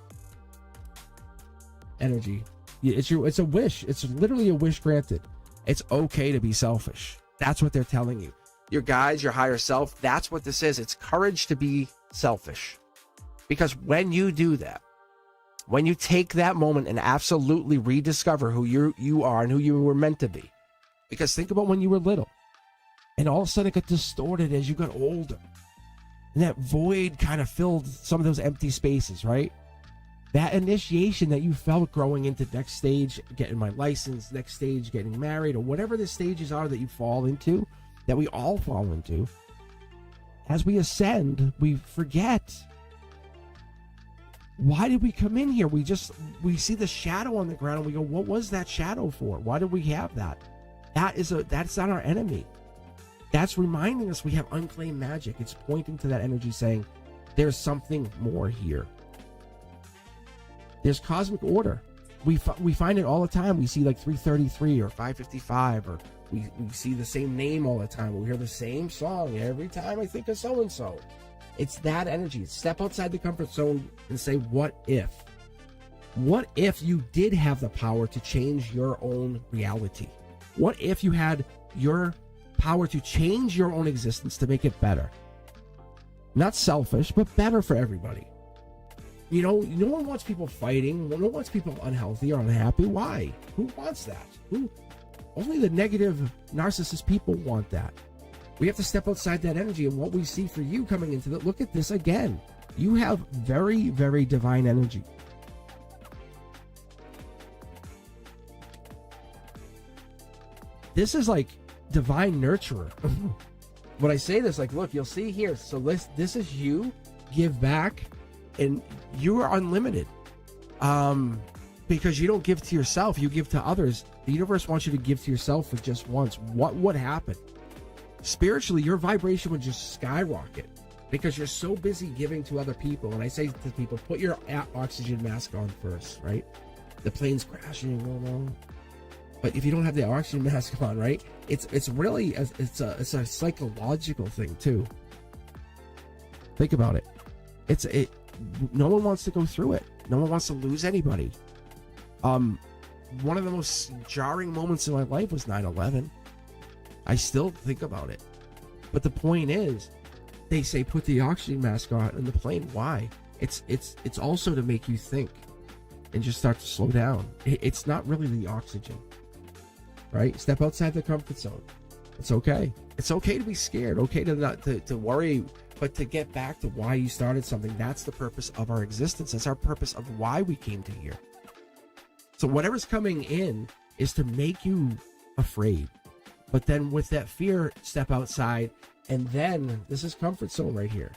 energy. It's a wish. It's literally a wish granted. It's okay to be selfish. That's what they're telling you. Your guides, your higher self, that's what this is. It's courage to be selfish. Because when you do that, when you take that moment and absolutely rediscover who you are and who you were meant to be. Because think about when you were little. And all of a sudden it got distorted as you got older. And that void kind of filled some of those empty spaces, right? That initiation that you felt growing into next stage, getting my license, next stage, getting married, or whatever the stages are that you fall into, that we all fall into. As we ascend, we forget. Why did we come in here? We see the shadow on the ground and we go, what was that shadow for? Why did we have that? That's not our enemy. That's reminding us we have unclaimed magic. It's pointing to that energy saying, there's something more here. There's cosmic order. We find it all the time. We see like 333 or 555, or we see the same name all the time. We hear the same song every time I think of so-and-so. It's that energy. Step outside the comfort zone and say, what if? What if you did have the power to change your own reality? What if you had your power to change your own existence to make it better? Not selfish, but better for everybody. You know, no one wants people fighting. No one wants people unhealthy or unhappy. Why? Who wants that? Only the negative narcissist people want that. We have to step outside that energy, and what we see for you coming into that, look at this again. You have very, very divine energy. This is like divine nurturer. When I say this, like, look, you'll see here. So this is you, give back, and you are unlimited. Because you don't give to yourself, you give to others. The universe wants you to give to yourself for just once. What would happen? Spiritually, your vibration would just skyrocket because you're so busy giving to other people. And I say to people, put your oxygen mask on first, right? The plane's crashing, but if you don't have the oxygen mask on, right, it's really it's a psychological thing too. Think about it. No one wants to go through it. No one wants to lose anybody. One of the most jarring moments in my life was 9/11. I still think about it. But the point is, they say put the oxygen mask on in the plane. Why? It's also to make you think and just start to slow down. It's not really the oxygen, right? Step outside the comfort zone. It's okay. It's okay to be scared. Okay to not to worry, but to get back to why you started something. That's the purpose of our existence. That's our purpose of why we came to here. So whatever's coming in is to make you afraid. But then with that fear, step outside. And then this is comfort zone right here.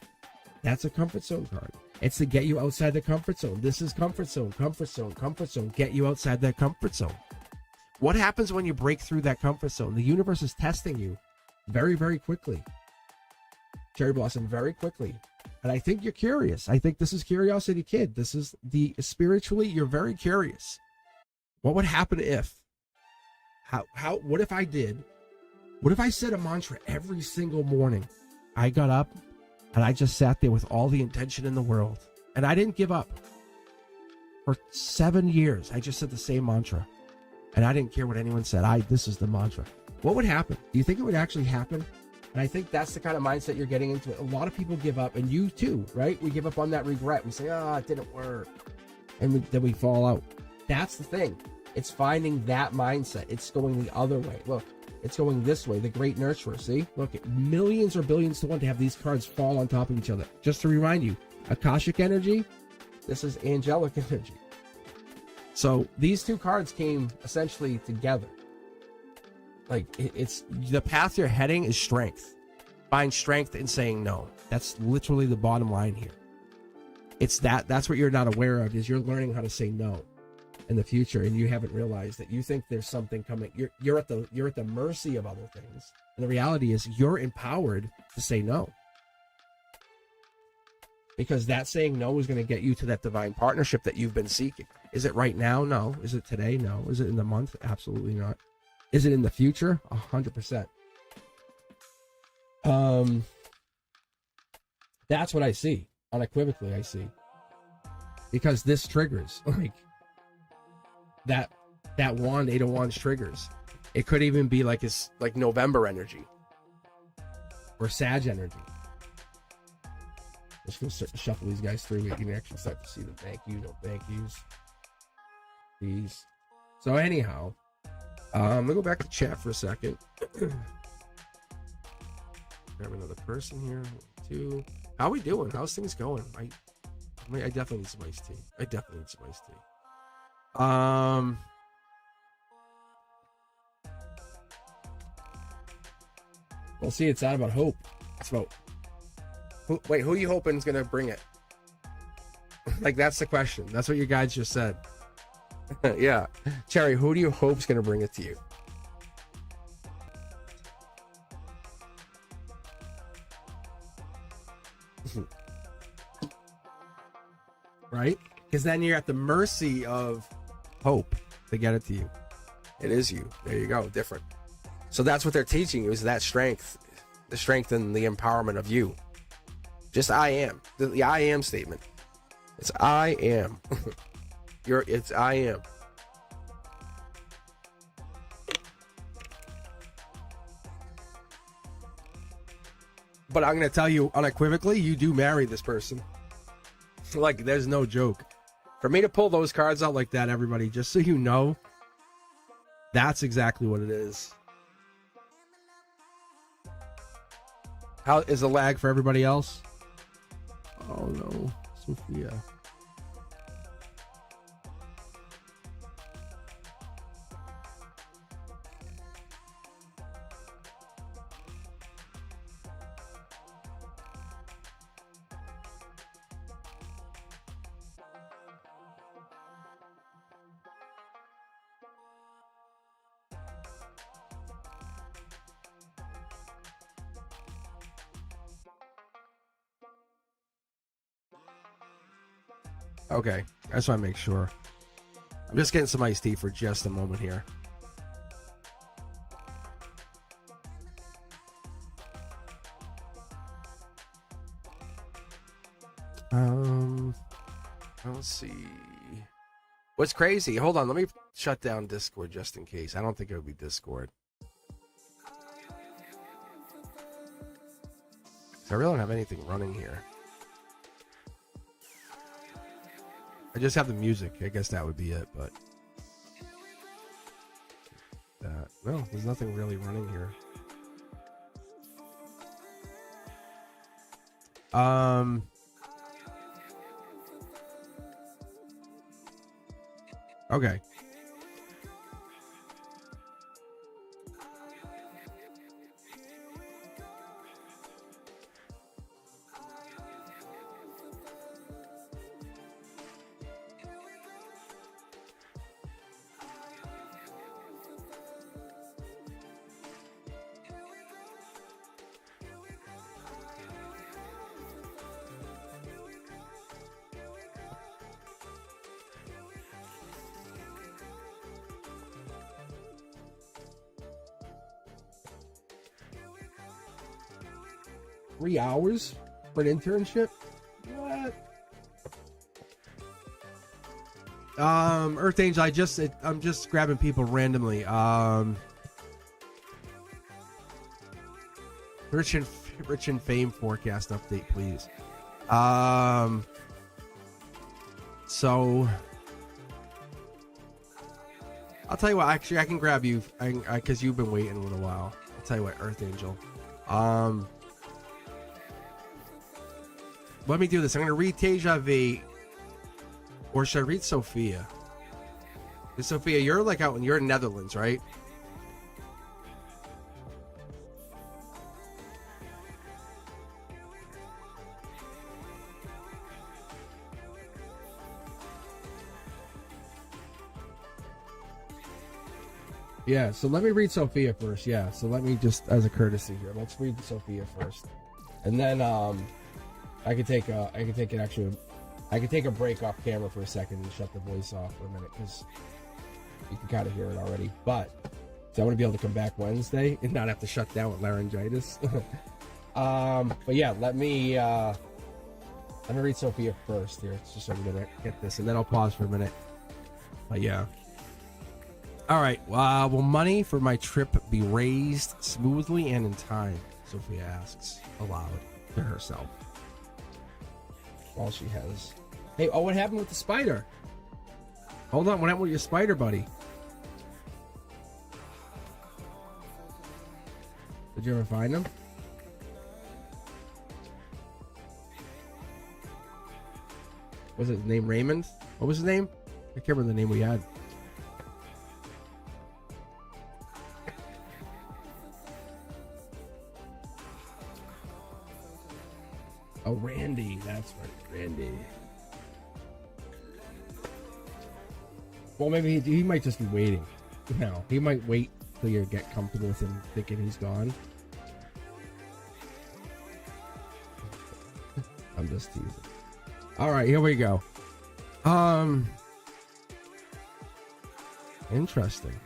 That's a comfort zone card. It's to get you outside the comfort zone. This is comfort zone, comfort zone, comfort zone. Get you outside that comfort zone. What happens when you break through that comfort zone? The universe is testing you very, very quickly. Cherry Blossom, very quickly. And I think you're curious. I think this is Curiosity Kid. This is spiritually, you're very curious. What would happen if? What if I did? What if I said a mantra every single morning? I got up and I just sat there with all the intention in the world. And I didn't give up. For 7 years, I just said the same mantra. And I didn't care what anyone said. This is the mantra. What would happen? Do you think it would actually happen? And I think that's the kind of mindset you're getting into. A lot of people give up, and you too, right? We give up on that regret. We say, it didn't work. And then we fall out. That's the thing. It's finding that mindset. It's going the other way. Look, it's going this way. The great nurturer. See? Look, millions or billions to one to have these cards fall on top of each other. Just to remind you, Akashic energy, this is angelic energy. So these two cards came essentially together. Like it's the path you're heading is strength. Find strength in saying no. That's literally the bottom line here. It's that's what you're not aware of, is you're learning how to say no in the future, and you haven't realized that. You think there's something coming. You're at the mercy of other things. And the reality is you're empowered to say no. Because that saying no is going to get you to that divine partnership that you've been seeking. Is it right now? No. Is it today? No. Is it in the month? Absolutely not. Is it in the future? 100%. That's what I see. Unequivocally, I see. Because this triggers, like, that wand, 8 of Wands triggers. It could even be like it's like November energy. Or Sag energy. Just gonna start to shuffle these guys through. You can actually start to see the thank you, no thank yous. These. So anyhow, I'm gonna go back to chat for a second. Grab another person here. 2. How we doing? How's things going? I definitely need some iced tea. Well, see, it's not about hope. It's about who are you hoping is gonna bring it? Like, that's the question. That's what your guides just said. Yeah, Cherry, who do you hope's gonna bring it to you? Right? Because then you're at the mercy of hope to get it to you. It is you. There you go. Different. So that's what they're teaching you, is that strength. The strength and the empowerment of you. Just I am. The I am statement. It's I am. It's I am. But I'm going to tell you unequivocally, you do marry this person. Like, there's no joke. For me to pull those cards out like that, everybody, just so you know, that's exactly what it is. How is the lag for everybody else? Oh no, Sophia. Okay, I just want to make sure. I'm just getting some iced tea for just a moment here. Let's see. What's crazy? Hold on, let me shut down Discord just in case. I don't think it would be Discord. I really don't have anything running here. I just have the music. I guess that would be it, but no, there's nothing really running here. Okay. $3 for an internship? What? Earth Angel, I'm just grabbing people randomly. Rich and Fame forecast update, please. So I'll tell you what, actually I can grab you because you've been waiting a little while. I'll tell you what, Earth Angel. Let me do this. I'm going to read Teja V. Or should I read Sophia? Sophia, you're like you're in Netherlands, right? Yeah, so let me read Sophia first. Yeah, so let me just, as a courtesy here, let's read Sophia first, and then I could take a break off camera for a second and shut the voice off for a minute because you can kind of hear it already. But so I want to be able to come back Wednesday and not have to shut down with laryngitis. But yeah, let me read Sophia first here, just so I'm gonna get this, and then I'll pause for a minute. But yeah. All right. Will money for my trip be raised smoothly and in time? Sophia asks aloud to herself. All she has. Hey, oh, what happened with the spider? Hold on, what happened with your spider, buddy? Did you ever find him? Was his name Raymond? What was his name? I can't remember the name we had. Oh, Randy. That's right, Randy. Well, maybe he might just be waiting. No, he might wait till you get comfortable with him thinking he's gone. I'm just teasing. All right, here we go. Interesting.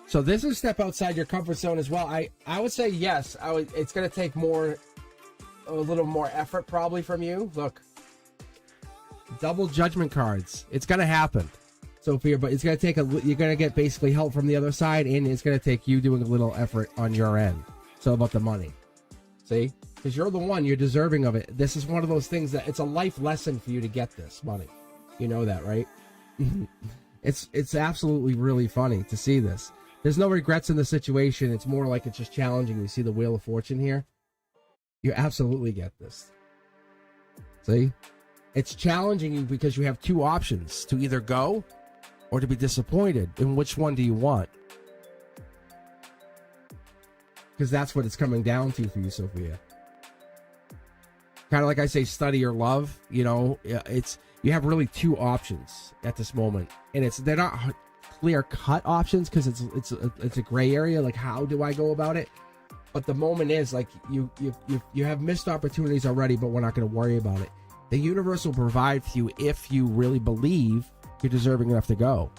So this is a step outside your comfort zone as well. I would say yes. It's going to take a little more effort probably from you. Look, double judgment cards. It's going to happen, Sophia, but it's going to take you're going to get basically help from the other side, and it's going to take you doing a little effort on your end. So about the money, see, because you're the one, you're deserving of it. This is one of those things that it's a life lesson for you to get this money. You know that, right? It's absolutely really funny to see this. There's no regrets in the situation. It's more like it's just challenging. You see the Wheel of Fortune here? You absolutely get this. See? It's challenging you because you have two options, to either go or to be disappointed. And which one do you want? Because that's what it's coming down to for you, Sophia. Kind of like I say, study or love. You know, you have really two options at this moment, and they're not clear-cut options because it's a gray area. Like, how do I go about it? But the moment is like you have missed opportunities already, but we're not going to worry about it. The universe will provide for you if you really believe you're deserving enough to go.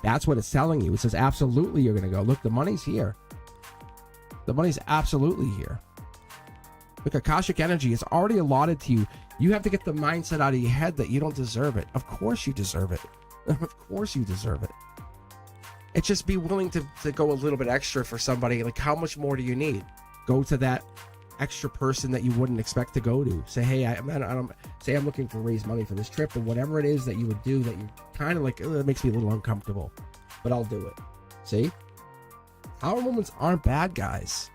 That's what it's telling you. It says absolutely you're going to go. Look, the money's here. The money's absolutely here. Look, Akashic energy is already allotted to you. You have to get the mindset out of your head that you don't deserve it. Of course you deserve it. Of course you deserve it. It's just be willing to go a little bit extra for somebody. Like, how much more do you need? Go to that extra person that you wouldn't expect to go to. Say, hey, I'm looking to raise money for this trip, or whatever it is that you would do that you kind of like, it makes me a little uncomfortable, but I'll do it. See? Our moments aren't bad, guys.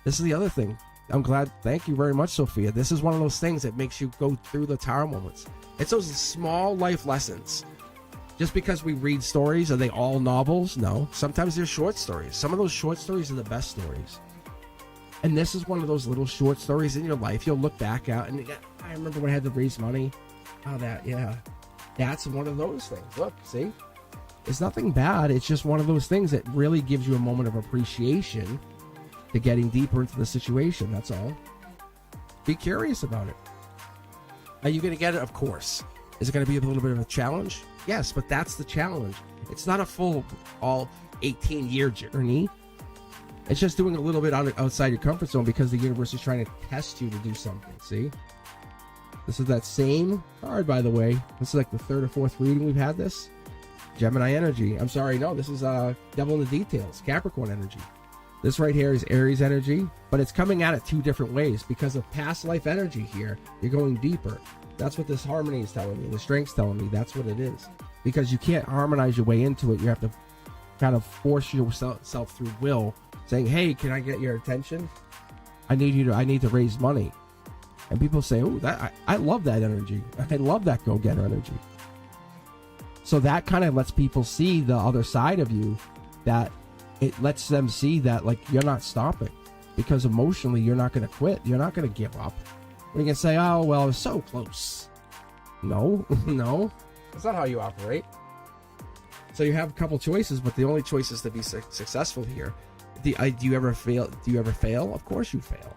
This is the other thing. I'm glad. Thank you very much, Sophia. This is one of those things that makes you go through the tower moments. It's those small life lessons. Just because we read stories, are they all novels? No. Sometimes they're short stories. Some of those short stories are the best stories. And this is one of those little short stories in your life you'll look back at and I remember when I had to raise money. Oh, that's one of those things. Look, see? It's nothing bad. It's just one of those things that really gives you a moment of appreciation to getting deeper into the situation. That's all. Be curious about it. Are you going to get it? Of course. Is it going to be a little bit of a challenge? Yes, but that's the challenge. It's not a full, all 18-year journey. It's just doing a little bit outside your comfort zone because the universe is trying to test you to do something. See? This is that same card, by the way. This is like the third or fourth reading we've had this. Gemini energy. I'm sorry, no, this is Devil in the Details, Capricorn energy. This right here is Aries energy, but it's coming at it two different ways because of past life energy here. You're going deeper. That's what this harmony is telling me. The strength's telling me that's what it is. Because you can't harmonize your way into it. You have to kind of force yourself through will, saying, hey, can I get your attention? I need to raise money. And people say, oh, I love that energy. I love that go-getter energy. So that kind of lets people see the other side of you, that it lets them see that, like, you're not stopping, because emotionally you're not going to quit. You're not going to give up. You can say, oh, well, it's so close. No, no, that's not how you operate. So you have a couple choices, but the only choice is to be successful here. Do you ever fail? Do you ever fail? Of course you fail.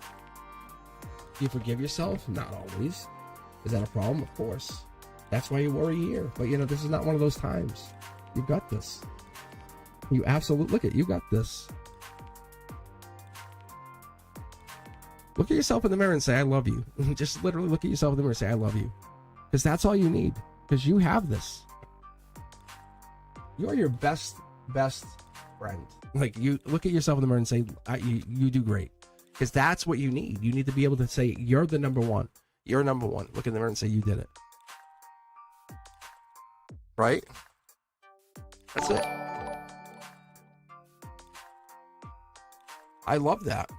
Do you forgive yourself? Not always. Is that a problem? Of course. That's why you worry here. But, you know, this is not one of those times. You got this. You absolutely, look at, you got this. Look at yourself in the mirror and say, I love you. Just literally look at yourself in the mirror and say, I love you. Because that's all you need. Because you have this. You're your best friend. Like, you look at yourself in the mirror and say, you do great. Because that's what you need. You need to be able to say, you're the number one. You're number one. Look in the mirror and say, you did it. Right? That's it. I love that.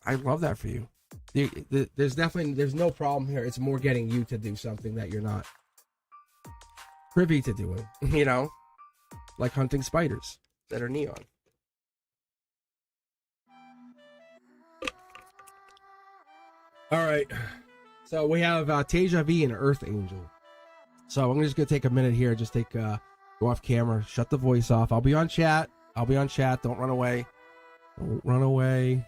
I love that for you. There's no problem here. It's more getting you to do something that you're not privy to doing, you know, like hunting spiders that are neon. All right, so we have Teja V and Earth Angel. So I'm just gonna take a minute here, just go off camera, shut the voice off. I'll be on chat. Don't run away. Don't run away.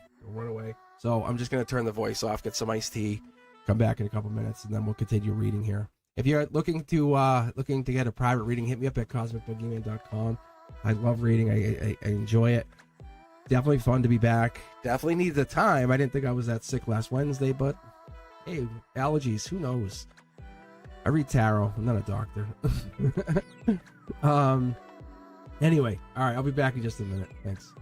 So I'm just gonna turn the voice off, get some iced tea, come back in a couple minutes, and then we'll continue reading here. If you're looking to get a private reading, hit me up at cosmicboogeyman.com. I love reading. I enjoy it. Definitely fun to be back. Definitely need the time. I didn't think I was that sick last Wednesday, but hey, allergies, who knows? I read tarot. I'm not a doctor. Anyway, all right, I'll be back in just a minute. Thanks.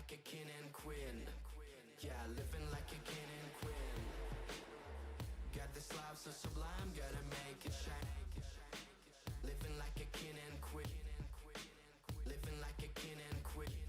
like a king and queen. Yeah, living like a king and queen. Got this life so sublime, gotta make it shine. Living like a king and queen. Living like a king and queen.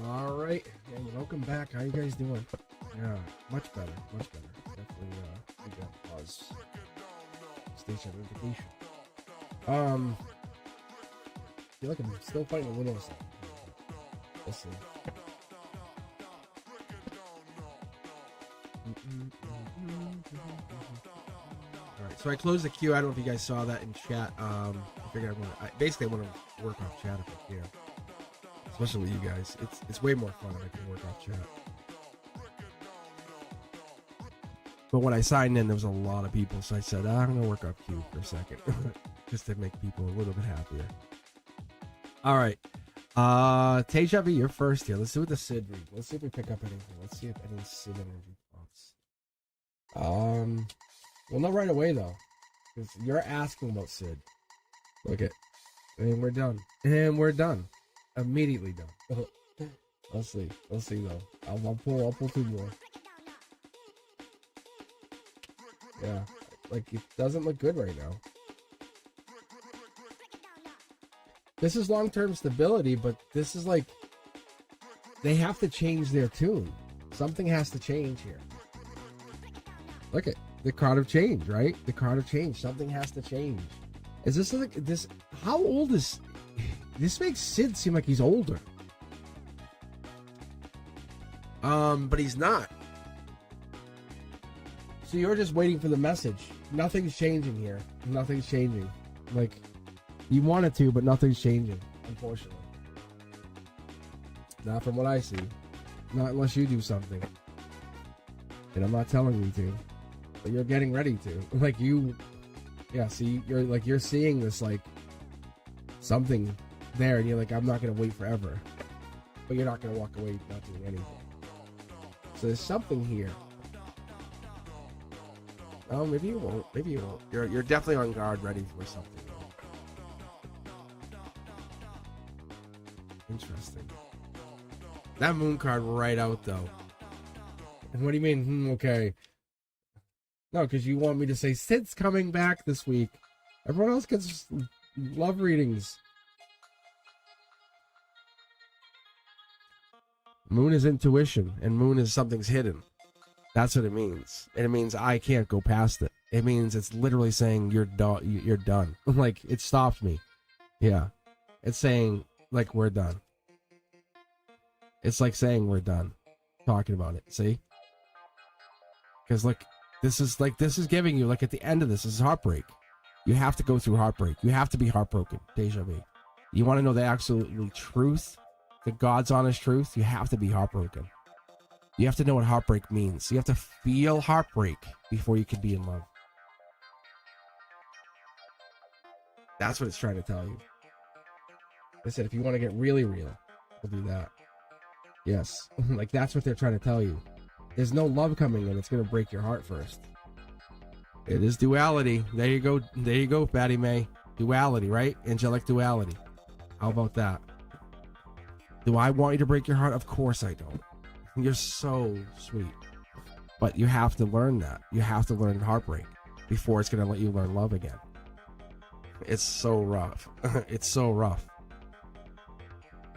All right, and welcome back. How you guys doing? Yeah, much better, much better. Definitely, we got pause. Station notification. I feel like I'm still fighting a little something. Let's see. Alright, so I closed the queue. I don't know if you guys saw that in chat. I figured I want to work off chat if I can. Especially with you guys. It's way more fun if I can work off chat. But when I signed in, there was a lot of people, so I said, I'm going to work off queue for a second. Just to make people a little bit happier. Alright. Tejavi, you're first here. Let's see what the Sid read. Let's see if we pick up anything. Let's see if any Sid energy pops. Well, not right away though, because you're asking about Sid. Look at, and we're done. And we're done. Immediately done. Let's see. Let's see though. I'll pull 2 more. Yeah, like it doesn't look good right now. This is long-term stability, but this is like they have to change their tune. Something has to change here. Look at the card of change, right? The card of change. Something has to change. Is this like this? How old is this? Makes Sid seem like he's older. But he's not. So you're just waiting for the message. Nothing's changing here. Nothing's changing. Like, you want it to, but nothing's changing, unfortunately. Not from what I see. Not unless you do something. And I'm not telling you to. But you're getting ready to. Like, you... Yeah, see, you're seeing this, like, something there, and you're like, I'm not going to wait forever. But you're not going to walk away not doing anything. So there's something here. Oh, maybe you won't. Maybe you won't. You're definitely on guard, ready for something. Interesting. That moon card right out though. And what do you mean? Okay. No, because you want me to say Sid's coming back this week. Everyone else gets love readings. Moon is intuition, and moon is something's hidden. That's what it means. And it means I can't go past it. It means it's literally saying you're done. Like, it stopped me. Yeah. It's saying, like, we're done. It's like saying we're done. Talking about it. See? Because, like, this is giving you, like, at the end of this is heartbreak. You have to go through heartbreak. You have to be heartbroken. Deja vu. You want to know the absolute truth? The God's honest truth? You have to be heartbroken. You have to know what heartbreak means. You have to feel heartbreak before you can be in love. That's what it's trying to tell you. I said, if you want to get really real, we'll do that. Yes. Like, that's what they're trying to tell you. There's no love coming in. It's going to break your heart first. It is duality. There you go. There you go, Patty May. Duality, right? Angelic duality. How about that? Do I want you to break your heart? Of course I don't. You're so sweet. But you have to learn that. You have to learn heartbreak before it's going to let you learn love again. It's so rough. It's so rough.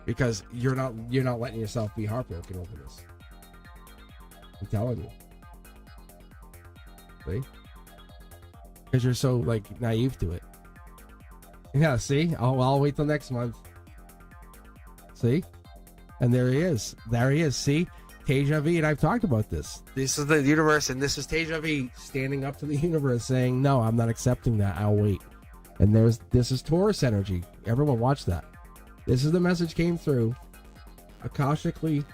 Because you're not letting yourself be heartbroken over this. I'm telling you. See? Because you're so, like, naive to it. Yeah, see? I'll wait till next month. See? And there he is. There he is. See? Teja V, and I've talked about this. This is the universe, and this is Teja V standing up to the universe saying, no, I'm not accepting that. I'll wait. And this is Taurus energy. Everyone watch that. This is the message came through. Akashically,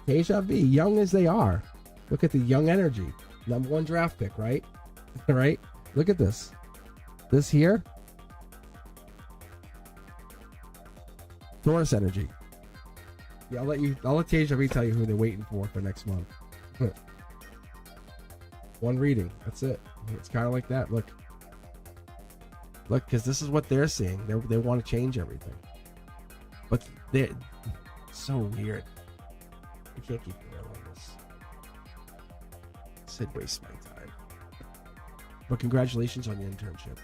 Teja V, young as they are. Look at the young energy. #1 draft pick, right? Right? Look at this. This here. Taurus energy. Yeah, I'll let Teja V tell you who they're waiting for next month. One reading. That's it. It's kind of like that. Look, because this is what they're seeing. They want to change everything, but they're so weird. I can't keep real on this. Sid wastes my time. But congratulations on your internship.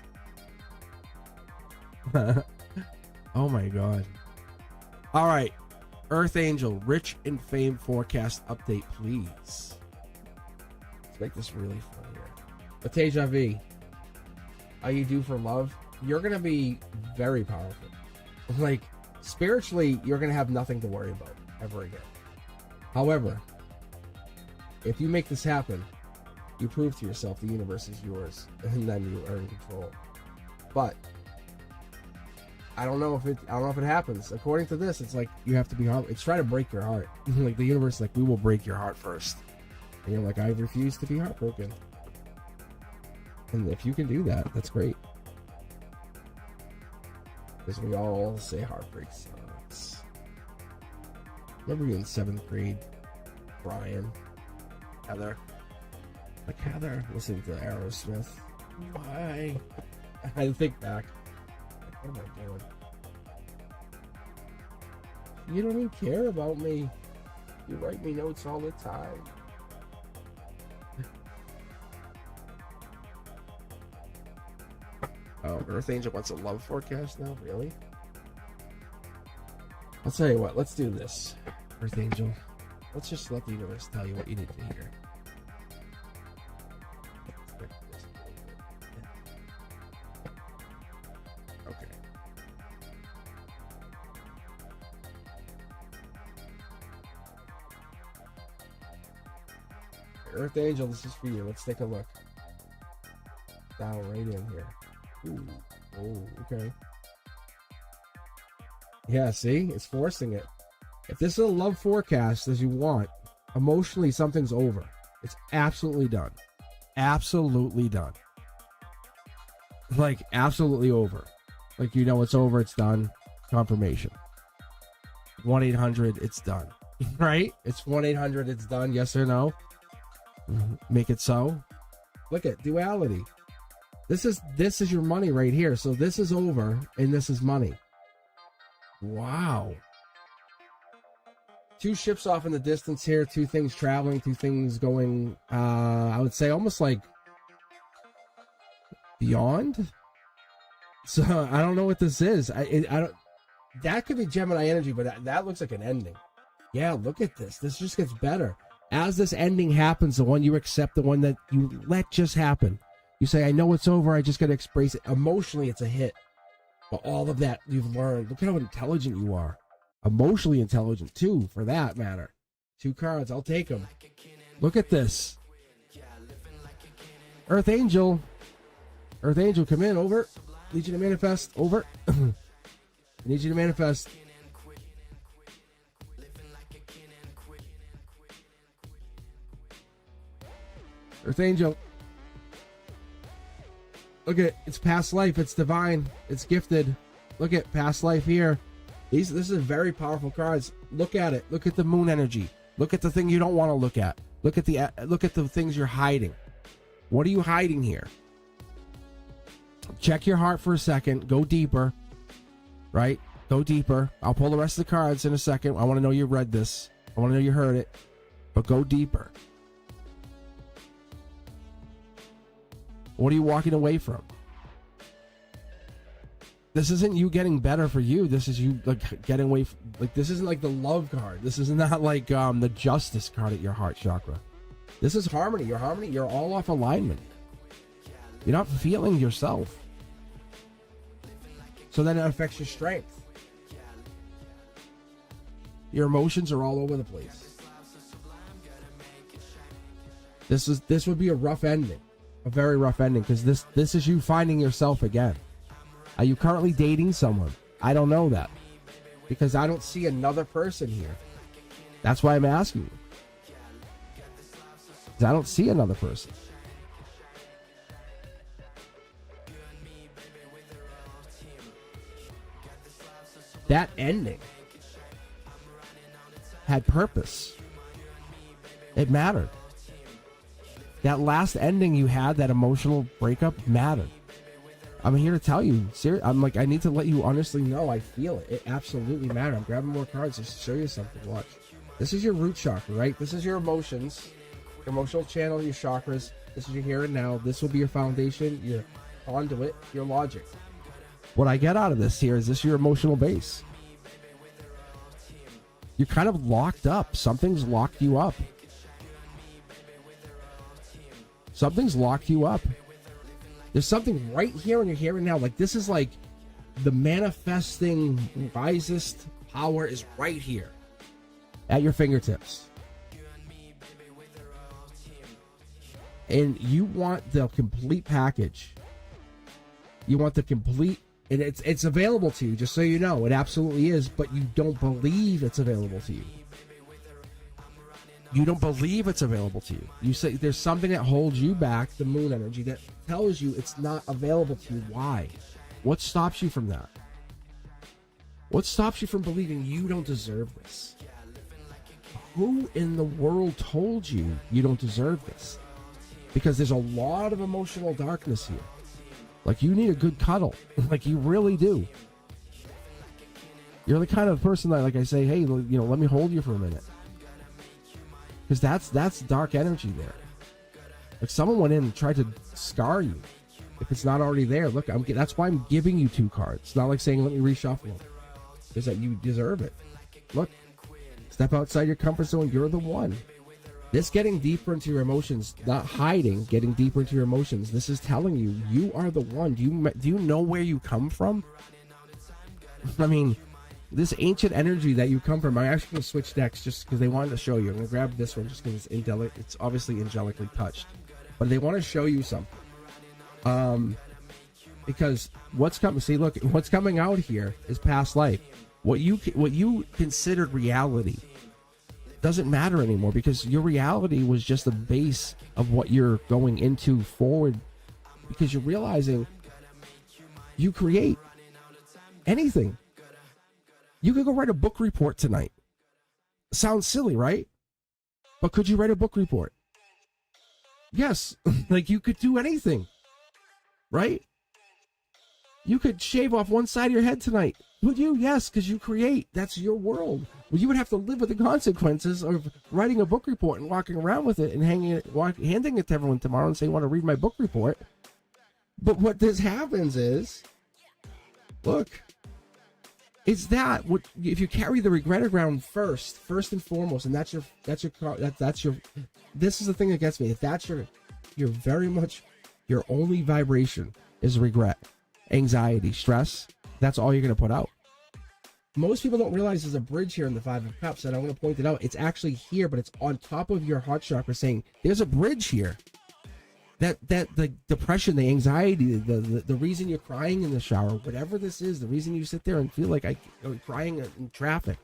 Oh my god. All right. Earth Angel, rich in fame forecast update, please. Let's make this really fun here. But Teja V, how you do for love? You're gonna be very powerful. Like, spiritually, you're gonna have nothing to worry about ever again. However, if you make this happen, you prove to yourself the universe is yours, and then you are in control. But I don't know if it happens. According to this, it's like you have to be heart. It's trying to break your heart. Like the universe is like, we will break your heart first. And you're like, I refuse to be heartbroken. And if you can do that, that's great. Because we all say heartbreak sucks. Remember you in 7th grade, Brian, Heather. Like, Heather, listen to Aerosmith. Why? I think back. What am I doing? You don't even care about me. You write me notes all the time. Oh, Earth Angel wants a love forecast now? Really? I'll tell you what, let's do this. Earth Angel, let's just let the universe tell you what you need to hear. Okay. Earth Angel, this is for you. Let's take a look. Down right in here. Ooh. Oh, okay. Yeah, see? It's forcing it. If this is a love forecast as you want, emotionally something's over. It's absolutely done. Absolutely done. Like, absolutely over. Like, you know it's over, it's done. Confirmation. 1-800, it's done. Right? It's 1-800, it's done. Yes or no? Make it so. Look at duality. This is your money right here. So this is over, and this is money. Wow. 2 ships off in the distance here, 2 things traveling, 2 things going, I would say almost like beyond. So I don't know what this is. I don't. That could be Gemini energy, but that looks like an ending. Yeah, look at this. This just gets better. As this ending happens, the one you accept, the one that you let just happen. You say, I know it's over, I just got to express it. Emotionally, it's a hit. But all of that you've learned. Look at how intelligent you are. Emotionally intelligent, too, for that matter. 2 cards, I'll take them. Look at this. Earth Angel. Earth Angel, come in, over. Need you to manifest, over. I need you to manifest. Earth Angel. Look at, it's past life, it's divine, it's gifted. Look at past life here. This is very powerful cards. Look at it. Look at the moon energy. Look at the thing you don't want to look at. Look at the things you're hiding. What are you hiding here? Check your heart for a second. Go deeper. Right? Go deeper. I'll pull the rest of the cards in a second. I want to know you read this. I want to know you heard it. But go deeper. What are you walking away from? This isn't you getting better for you. This is you like getting away from, like, this isn't like the love card. This is not like the justice card at your heart chakra. This is harmony. Your harmony, you're all off alignment. You're not feeling yourself. So then it affects your strength. Your emotions are all over the place. This would be a rough ending. A very rough ending, because this is you finding yourself again. Are you currently dating someone? I don't know that, because I don't see another person here. That's why I'm asking you. Because I don't see another person. That ending had purpose. It mattered. That last ending you had, that emotional breakup, mattered. I'm here to tell you. I'm like, I need to let you honestly know. I feel it. It absolutely mattered. I'm grabbing more cards just to show you something. Watch. This is your root chakra, right? This is your emotions, your emotional channel, your chakras. This is your here and now. This will be your foundation, your conduit, your logic. What I get out of this here is this your emotional base. You're kind of locked up. Something's locked you up. Something's locked you up. There's something right here in your here and now. Like, this is like the manifesting wisest power is right here at your fingertips. And you want the complete package. You want the complete, and it's available to you, just so you know. It absolutely is, but you don't believe it's available to you. You don't believe it's available to you. You say there's something that holds you back, the moon energy, that tells you it's not available to you. Why? What stops you from that? What stops you from believing you don't deserve this? Who in the world told you you don't deserve this? Because there's a lot of emotional darkness here. Like, you need a good cuddle. Like, you really do. You're the kind of person that, like, I say, hey, let me hold you for a minute. Because that's dark energy there. Like, someone went in and tried to scar you. If it's not already there, look, that's why I'm giving you 2 cards. It's not like saying, let me reshuffle them. It's that you deserve it. Look, step outside your comfort zone. You're the one. This getting deeper into your emotions, not hiding, getting deeper into your emotions. This is telling you, you are the one. Do you know where you come from? I mean, this ancient energy that you come from. I'm actually going to switch decks just because they wanted to show you. I'm going to grab this one just because it's obviously angelically touched. But they want to show you something. Because what's coming? See, look, what's coming out here is past life. What you considered reality doesn't matter anymore, because your reality was just the base of what you're going into forward, because you're realizing you create anything. You could go write a book report tonight. Sounds silly, right? But could you write a book report? Yes. Like, you could do anything, right? You could shave off one side of your head tonight. Would you? Yes, because you create. That's your world. Well, you would have to live with the consequences of writing a book report and walking around with it and handing it to everyone tomorrow and saying, want to read my book report. But what this happens is, look, it's that if you carry the regret around first and foremost, and this is the thing that gets me. If that's you're very much, your only vibration is regret, anxiety, stress, that's all you're going to put out. Most people don't realize there's a bridge here in the 5 of Cups, and I want to point it out. It's actually here, but it's on top of your heart chakra, saying there's a bridge here. That the depression, the anxiety, the reason you're crying in the shower, whatever this is, the reason you sit there and feel like I'm crying in traffic.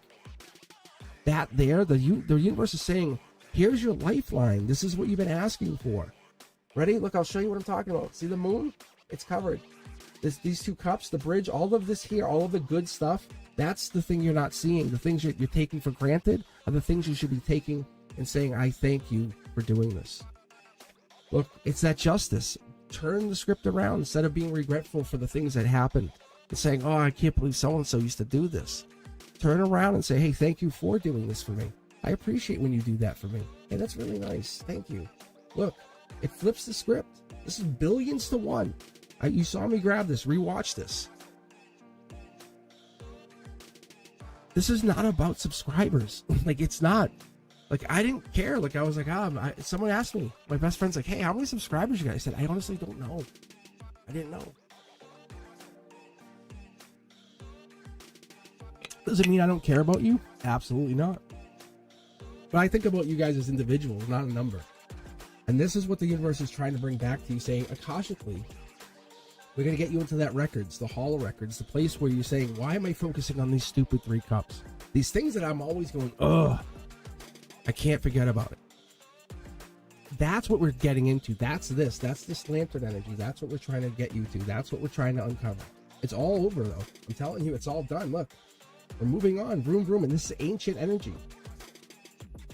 That there, the universe is saying, here's your lifeline. This is what you've been asking for. Ready? Look, I'll show you what I'm talking about. See the moon? It's covered. These 2 cups, the bridge, all of this here, all of the good stuff, that's the thing you're not seeing. The things you're taking for granted are the things you should be taking and saying, I thank you for doing this. Look, it's that justice. Turn the script around instead of being regretful for the things that happened and saying, oh, I can't believe so-and-so used to do this. Turn around and say, hey, thank you for doing this for me. I appreciate when you do that for me. Hey, that's really nice. Thank you. Look, it flips the script. This is billions to 1. You saw me grab this. Rewatch this. This is not about subscribers. Like, it's not. Like, I didn't care. Like, I was like, someone asked me. My best friend's like, hey, how many subscribers you got? I said, I honestly don't know. I didn't know. Does it mean I don't care about you? Absolutely not. But I think about you guys as individuals, not a number. And this is what the universe is trying to bring back to you, saying, Akashically, we're going to get you into that records, the holo records, the place where you're saying, why am I focusing on these stupid 3 cups? These things that I'm always going, ugh, I can't forget about it. That's what we're getting into. That's this lantern energy. That's what we're trying to get you to. That's what we're trying to uncover. It's all over, though. I'm telling you, it's all done. Look, we're moving on, vroom, vroom, and this is ancient energy.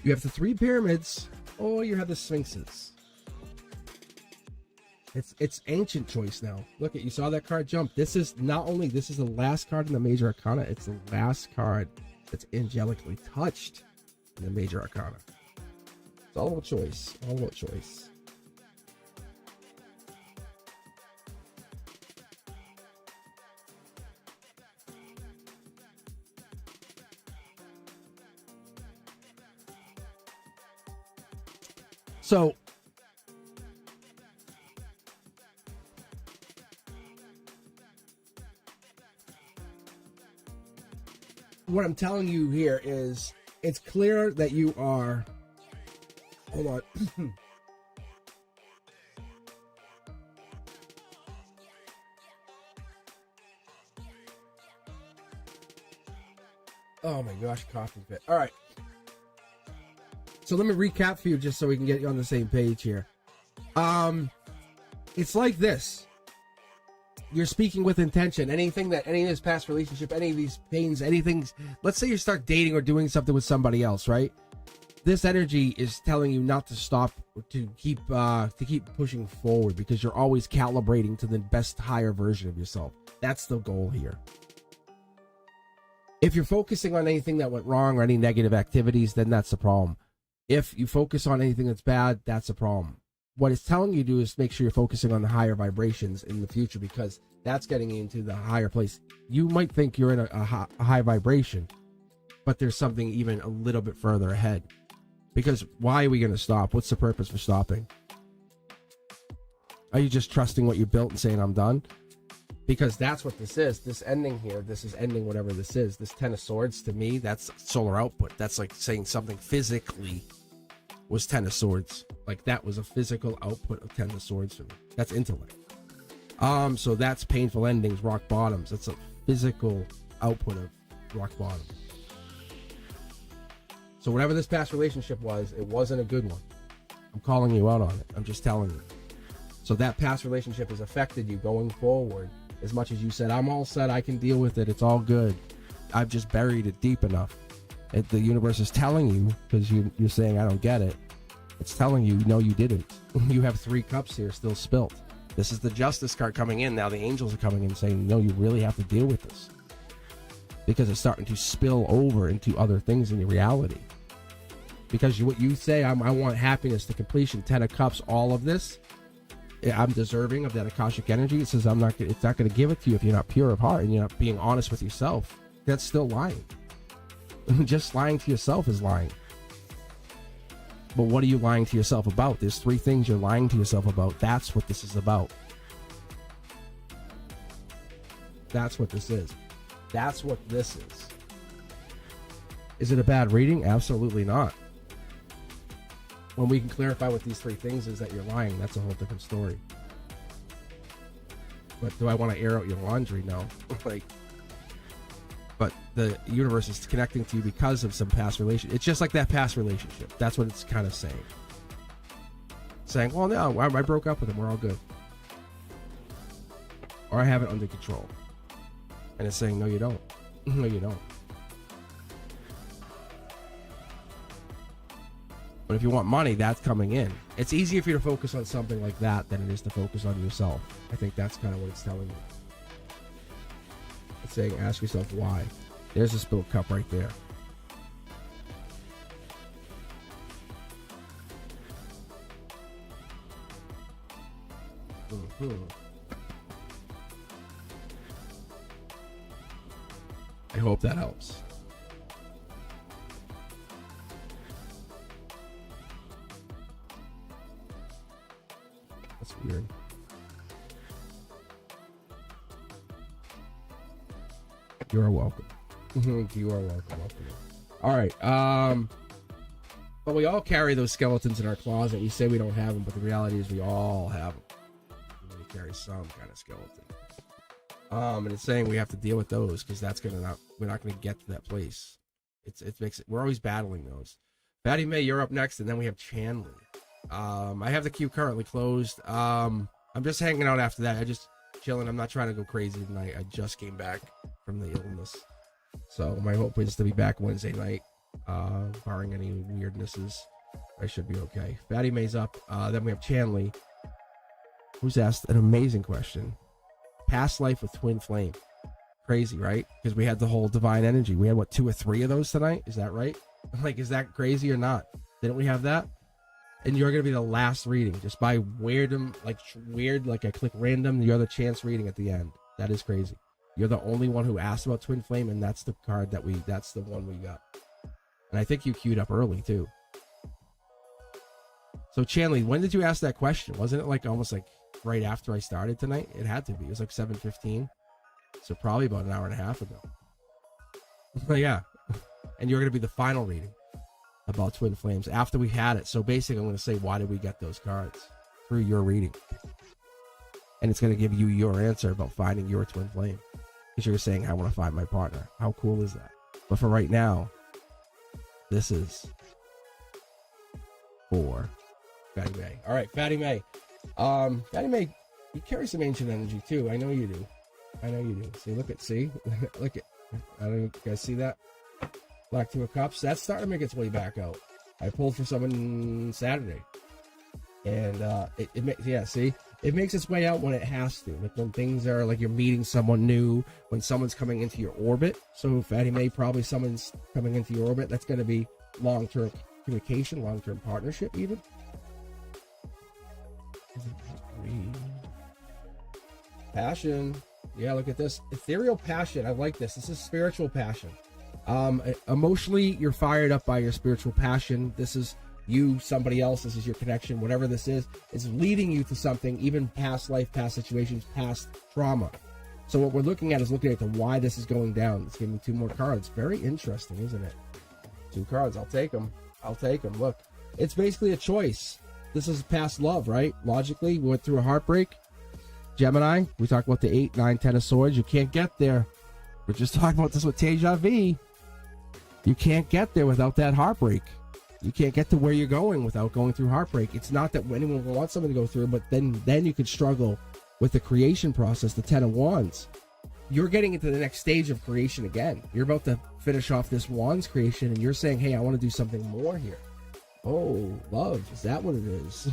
You have the 3 pyramids. Oh, you have the sphinxes. It's ancient choice now. Look at, you saw that card jump. This is the last card in the major arcana. It's the last card that's angelically touched in the major arcana. It's all about choice. All about choice. So what I'm telling you here is it's clear that you are, hold on. Oh my gosh, coffee fit. All right. So let me recap for you just so we can get you on the same page here. It's like this. You're speaking with intention. Anything that any of this past relationship, any of these pains, anything, let's say you start dating or doing something with somebody else, right? This energy is telling you not to stop, to keep pushing forward, because you're always calibrating to the best higher version of yourself. That's the goal here. If you're focusing on anything that went wrong or any negative activities, then that's the problem. If you focus on anything that's bad, that's a problem. What it's telling you to do is make sure you're focusing on the higher vibrations in the future, because that's getting you into the higher place. You might think you're in a high vibration, but there's something even a little bit further ahead. Because why are we going to stop? What's the purpose for stopping? Are you just trusting what you built and saying, I'm done? Because that's what this is. This ending here, this is ending whatever this is. This 10 of Swords, to me, that's solar output. That's like saying something physically was 10 of Swords. Like that was a physical output of 10 of Swords for me. That's intellect. So that's painful endings, rock bottoms. That's a physical output of rock bottom. So whatever this past relationship was, it wasn't a good one. I'm calling you out on it. I'm just telling you. So that past relationship has affected you going forward. As much as you said, I'm all set, I can deal with it, it's all good. I've just buried it deep enough. The universe is telling you, because you're saying, I don't get it. It's telling you, no, you didn't. You have 3 cups here still spilt. This is the Justice card coming in. Now the angels are coming in saying, no, you really have to deal with this. Because it's starting to spill over into other things in your reality. Because what you say, I want happiness to completion, 10 of Cups, all of this, I'm deserving of that Akashic energy. It says it's not going to give it to you if you're not pure of heart and you're not being honest with yourself. That's still lying. Just lying to yourself is lying. But what are you lying to yourself about? There's 3 things you're lying to yourself about. That's what this is about. That's what this is. That's what this is. Is it a bad reading? Absolutely not. When we can clarify what these 3 things is that you're lying, that's a whole different story. But do I want to air out your laundry? No. But the universe is connecting to you because of some past relationship. It's just like that past relationship. That's what it's kind of saying. Saying, well, no, I broke up with him. We're all good. Or I have it under control. And it's saying, no, you don't. No, you don't. But if you want money, that's coming in. It's easier for you to focus on something like that than it is to focus on yourself. I think that's kind of what it's telling you. It's saying, ask yourself why. There's a spilled cup right there. I hope that helps. That's weird. You are welcome. You are welcome. All right. But we all carry those skeletons in our closet. We say we don't have them, but the reality is we all have them. We carry some kind of skeleton. And it's saying we have to deal with those because we're not gonna get to that place. We're always battling those. Fatty May, you're up next, and then we have Chandler. I have the queue currently closed. I'm just hanging out after that. I just chilling. I'm not trying to go crazy tonight. I just came back from the illness, so my hope is to be back Wednesday night. Barring any weirdnesses, I should be okay. Fatty May's up. Then we have Chanley, who's asked an amazing question. Past life with twin flame. Crazy, right? Because we had the whole divine energy. We had, what, 2 or 3 of those tonight? Is that right? Like, is that crazy or not? Didn't we have that? And you're going to be the last reading. Just by weird, like I click random, you're the chance reading at the end. That is crazy. You're the only one who asked about twin flame, and that's the card that's the one we got. And I think you queued up early, too. So Chanley, when did you ask that question? Wasn't it like almost like right after I started tonight? It had to be. It was like 7:15. So probably about an hour and a half ago. But yeah. And you're going to be the final reading about Twin Flames after we had it. So basically, I'm going to say, why did we get those cards through your reading? And it's going to give you your answer about finding your Twin Flame. Because you're saying, I want to find my partner. How cool is that? But for right now, this is for Fatty May. All right, Fatty May. Fatty May, you carry some ancient energy too. I know you do. See, look at, look at. I don't know if you guys see that. Black Two of Cups. That's starting to make its way back out. I pulled for someone Saturday, and it makes its way out when it has to. Like when things are like you're meeting someone new, when someone's coming into your orbit. So Fatty May, probably someone's coming into your orbit. That's going to be long-term communication, long-term partnership, even. Passion. Yeah, look at this. Ethereal passion. I like this. This is spiritual passion. Emotionally, you're fired up by your spiritual passion. This is you, somebody else. This is your connection. Whatever this is, it's leading you to something, even past life, past situations, past trauma. So what we're looking at is looking at the why this is going down. It's giving me 2 more cards. Very interesting, isn't it? 2 cards. I'll take them. Look, it's basically a choice. This is past love, right? Logically, we went through a heartbreak. Gemini, we talked about the 8, 9, 10 of swords. You can't get there. We're just talking about this with Teja V. You can't get there without that heartbreak. You can't get to where you're going without going through heartbreak. It's not that anyone wants someone to go through, but then you could struggle with the creation process, the 10 of Wands. You're getting into the next stage of creation again. You're about to finish off this Wands creation, and you're saying, hey, I want to do something more here. Oh, love. Is that what it is?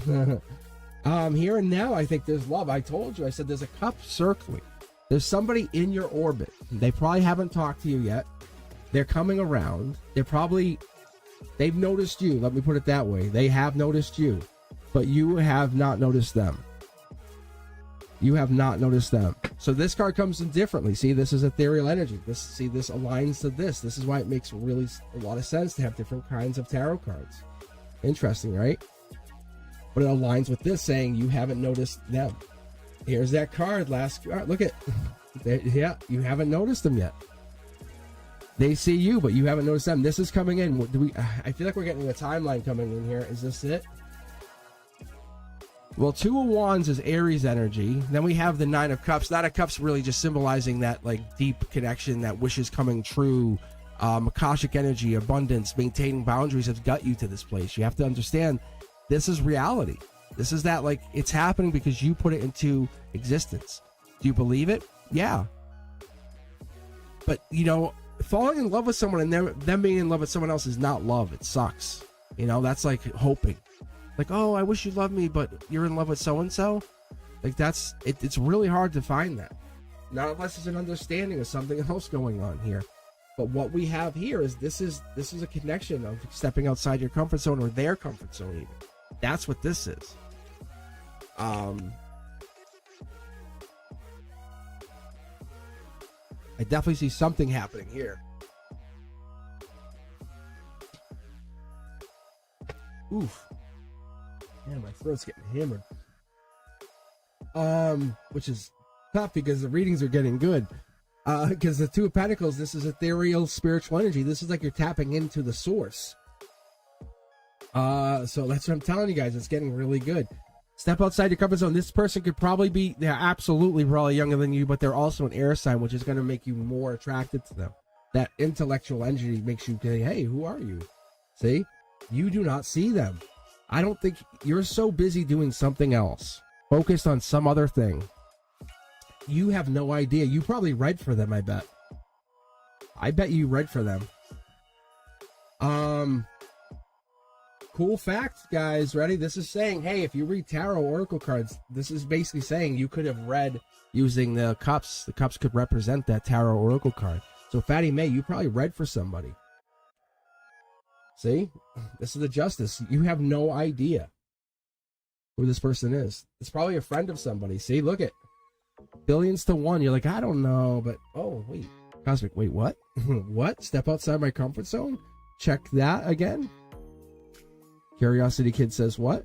Here and now, I think there's love. I told you. I said there's a cup circling. There's somebody in your orbit. They probably haven't talked to you yet. They're coming around. They've noticed you. Let me put it that way. They have noticed you, but you have not noticed them. You have not noticed them. So this card comes in differently. See, this is ethereal energy. This aligns to this. This is why it makes really a lot of sense to have different kinds of tarot cards. Interesting, right? But it aligns with this, saying you haven't noticed them. Here's that card. Last card. Look at. Yeah, you haven't noticed them yet. They see you, but you haven't noticed them. This is coming in. I feel like we're getting a timeline coming in here. Is this it? Well, 2 of Wands is Aries energy. Then we have the 9 of Cups. 9 of Cups really just symbolizing that like deep connection, that wishes coming true. Akashic energy, abundance, maintaining boundaries have got you to this place. You have to understand this is reality. This is that, like, it's happening because you put it into existence. Do you believe it? Yeah. But, falling in love with someone and them being in love with someone else is not love. It sucks. That's like hoping. Like, oh, I wish you loved me, but you're in love with so-and-so. Like, it's really hard to find that. Not unless there's an understanding of something else going on here. But what we have here is this is a connection of stepping outside your comfort zone, or their comfort zone even. That's what this is. I definitely see something happening here. Oof. Man, my throat's getting hammered. Which is tough because the readings are getting good. Because the 2 of Pentacles, this is ethereal spiritual energy. This is like you're tapping into the source. So that's what I'm telling you guys. It's getting really good. Step outside your comfort zone. This person could probably be, they're absolutely probably younger than you, but they're also an air sign, which is going to make you more attracted to them. That intellectual energy makes you say, hey, who are you? See? You do not see them. I don't think you're so busy doing something else, focused on some other thing. You have no idea. You probably read for them, I bet. I bet you read for them. Cool fact, guys. Ready? This is saying, hey, if you read tarot oracle cards, this is basically saying you could have read using the cups. The cups could represent that tarot oracle card. So, Fatty May, you probably read for somebody. See? This is the justice. You have no idea who this person is. It's probably a friend of somebody. See? Look at billions to one. You're like, I don't know, but oh, wait. Cosmic, wait, what? What? Step outside my comfort zone? Check that again. Curiosity Kid says what?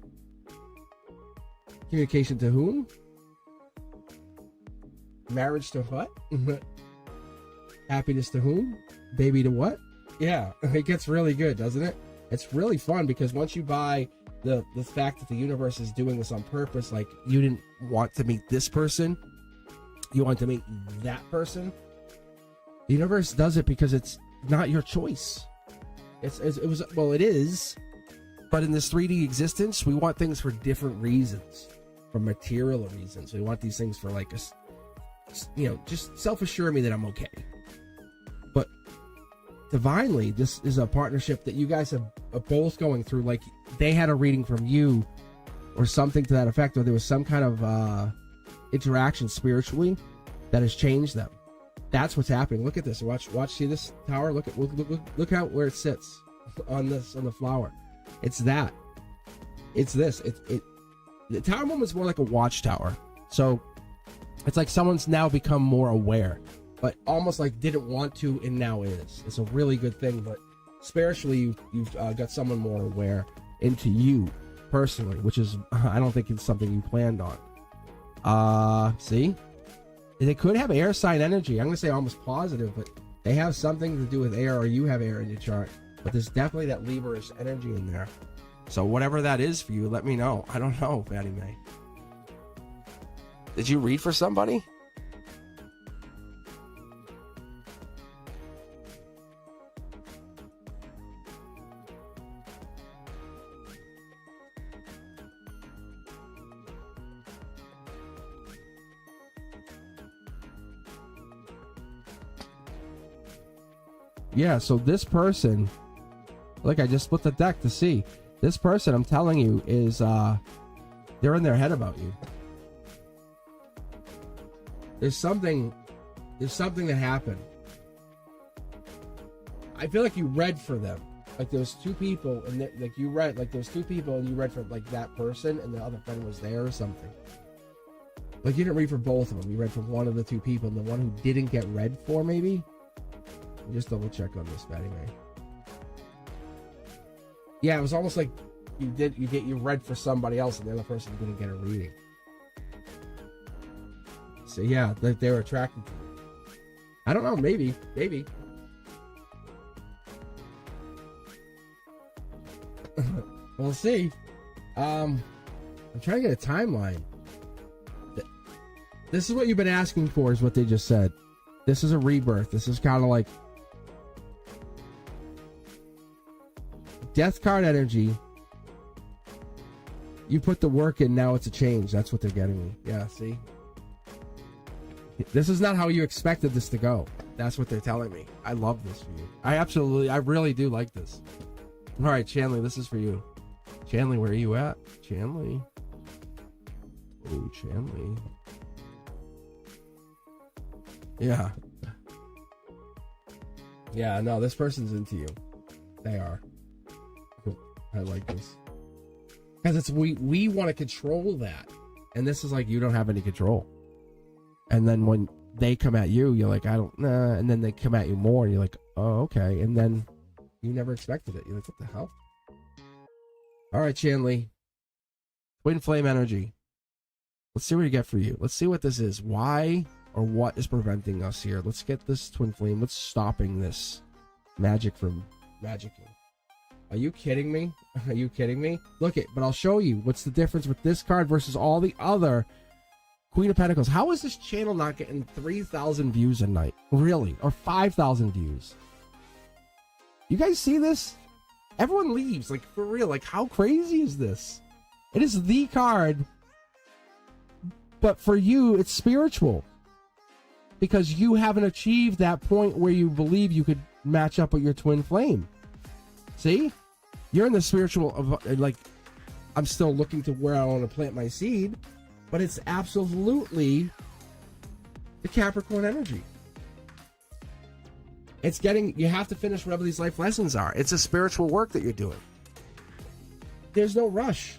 Communication to whom? Marriage to what? Happiness to whom? Baby to what? Yeah, it gets really good, doesn't it? It's really fun because once you buy the fact that the universe is doing this on purpose, like you didn't want to meet this person, you want to meet that person. The universe does it because it's not your choice. It is, but in this 3D existence, we want things for different reasons, for material reasons. We want these things for like just self-assure me that I'm okay. But divinely, this is a partnership that you guys are both going through. Like they had a reading from you or something to that effect, or there was some kind of interaction spiritually that has changed them. That's what's happening. Look at this. Watch. See this tower? Look out where it sits on the flower. It's that. It's this. The tower moment's more like a watchtower. So it's like someone's now become more aware, but almost like didn't want to and now is. It's a really good thing. But spiritually, you've got someone more aware into you personally, which is I don't think it's something you planned on. See. They could have air sign energy. I'm going to say almost positive, but they have something to do with air, or you have air in your chart. But there's definitely that Libra-ish energy in there. So whatever that is for you, let me know. I don't know, Fatty May. Did you read for somebody? Yeah, so this person, look, I just split the deck to see. This person, I'm telling you, is they're in their head about you. There's something that happened. I feel like you read for them. Like there was two people, and like you read, like there was two people, and you read for like that person, and the other friend was there or something. Like you didn't read for both of them. You read for one of the two people, and the one who didn't get read for, maybe. Just double check on this, Fatty May. Yeah, it was almost like you read for somebody else, and the other person didn't get a reading. So yeah, they were attracted to you. I don't know, maybe. We'll see. I'm trying to get a timeline. This is what you've been asking for, is what they just said. This is a rebirth. This is kind of like Death card energy. You put the work in, now it's a change. That's what they're getting me. Yeah, see? This is not how you expected this to go. That's what they're telling me. I love this for you. I really do like this. All right, Chanley, this is for you. Chanley, where are you at? Chanley. Oh, Chanley. Yeah. Yeah, no, this person's into you. They are. I like this. Because it's we want to control that. And this is like you don't have any control. And then when they come at you, you're like, I don't nah. And then they come at you more, and you're like, oh, okay. And then you never expected it. You're like, what the hell? All right, Chanley. Twin flame energy. Let's see what you get for you. Let's see what this is. Why or what is preventing us here? Let's get this twin flame. What's stopping this magic from magicking? Are you kidding me? Are you kidding me? Look it, but I'll show you what's the difference with this card versus all the other Queen of Pentacles. How is this channel not getting 3,000 views a night? Really? Or 5,000 views? You guys see this? Everyone leaves, like for real. Like how crazy is this? It is the card, but for you, it's spiritual. Because you haven't achieved that point where you believe you could match up with your twin flame. See? You're in the spiritual, like, I'm still looking to where I want to plant my seed, but it's absolutely the Capricorn energy. It's getting, you have to finish whatever these life lessons are. It's a spiritual work that you're doing. There's no rush.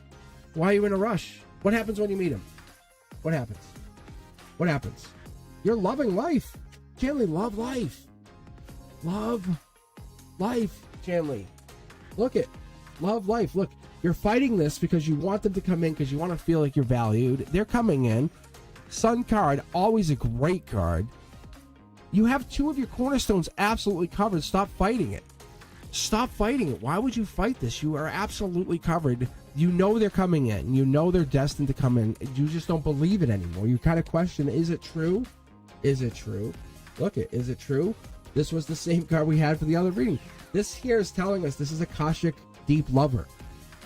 Why are you in a rush? What happens when you meet him? What happens? What happens? You're loving life. Chanley, love life. Love life, Chanley. Look it. love life. Look, you're fighting this because you want them to come in, because you want to feel like you're valued. They're coming in. Sun card, always a great card. You have 2 of your cornerstones absolutely covered. Stop fighting it. Stop fighting it. Why would you fight this? You are absolutely covered. You know they're coming in. You know they're destined to come in. You just don't believe it anymore. You kind of question, is it true? Is it true? Look, is it true? This was the same card we had for the other reading. This here is telling us this is a Akashic deep lover.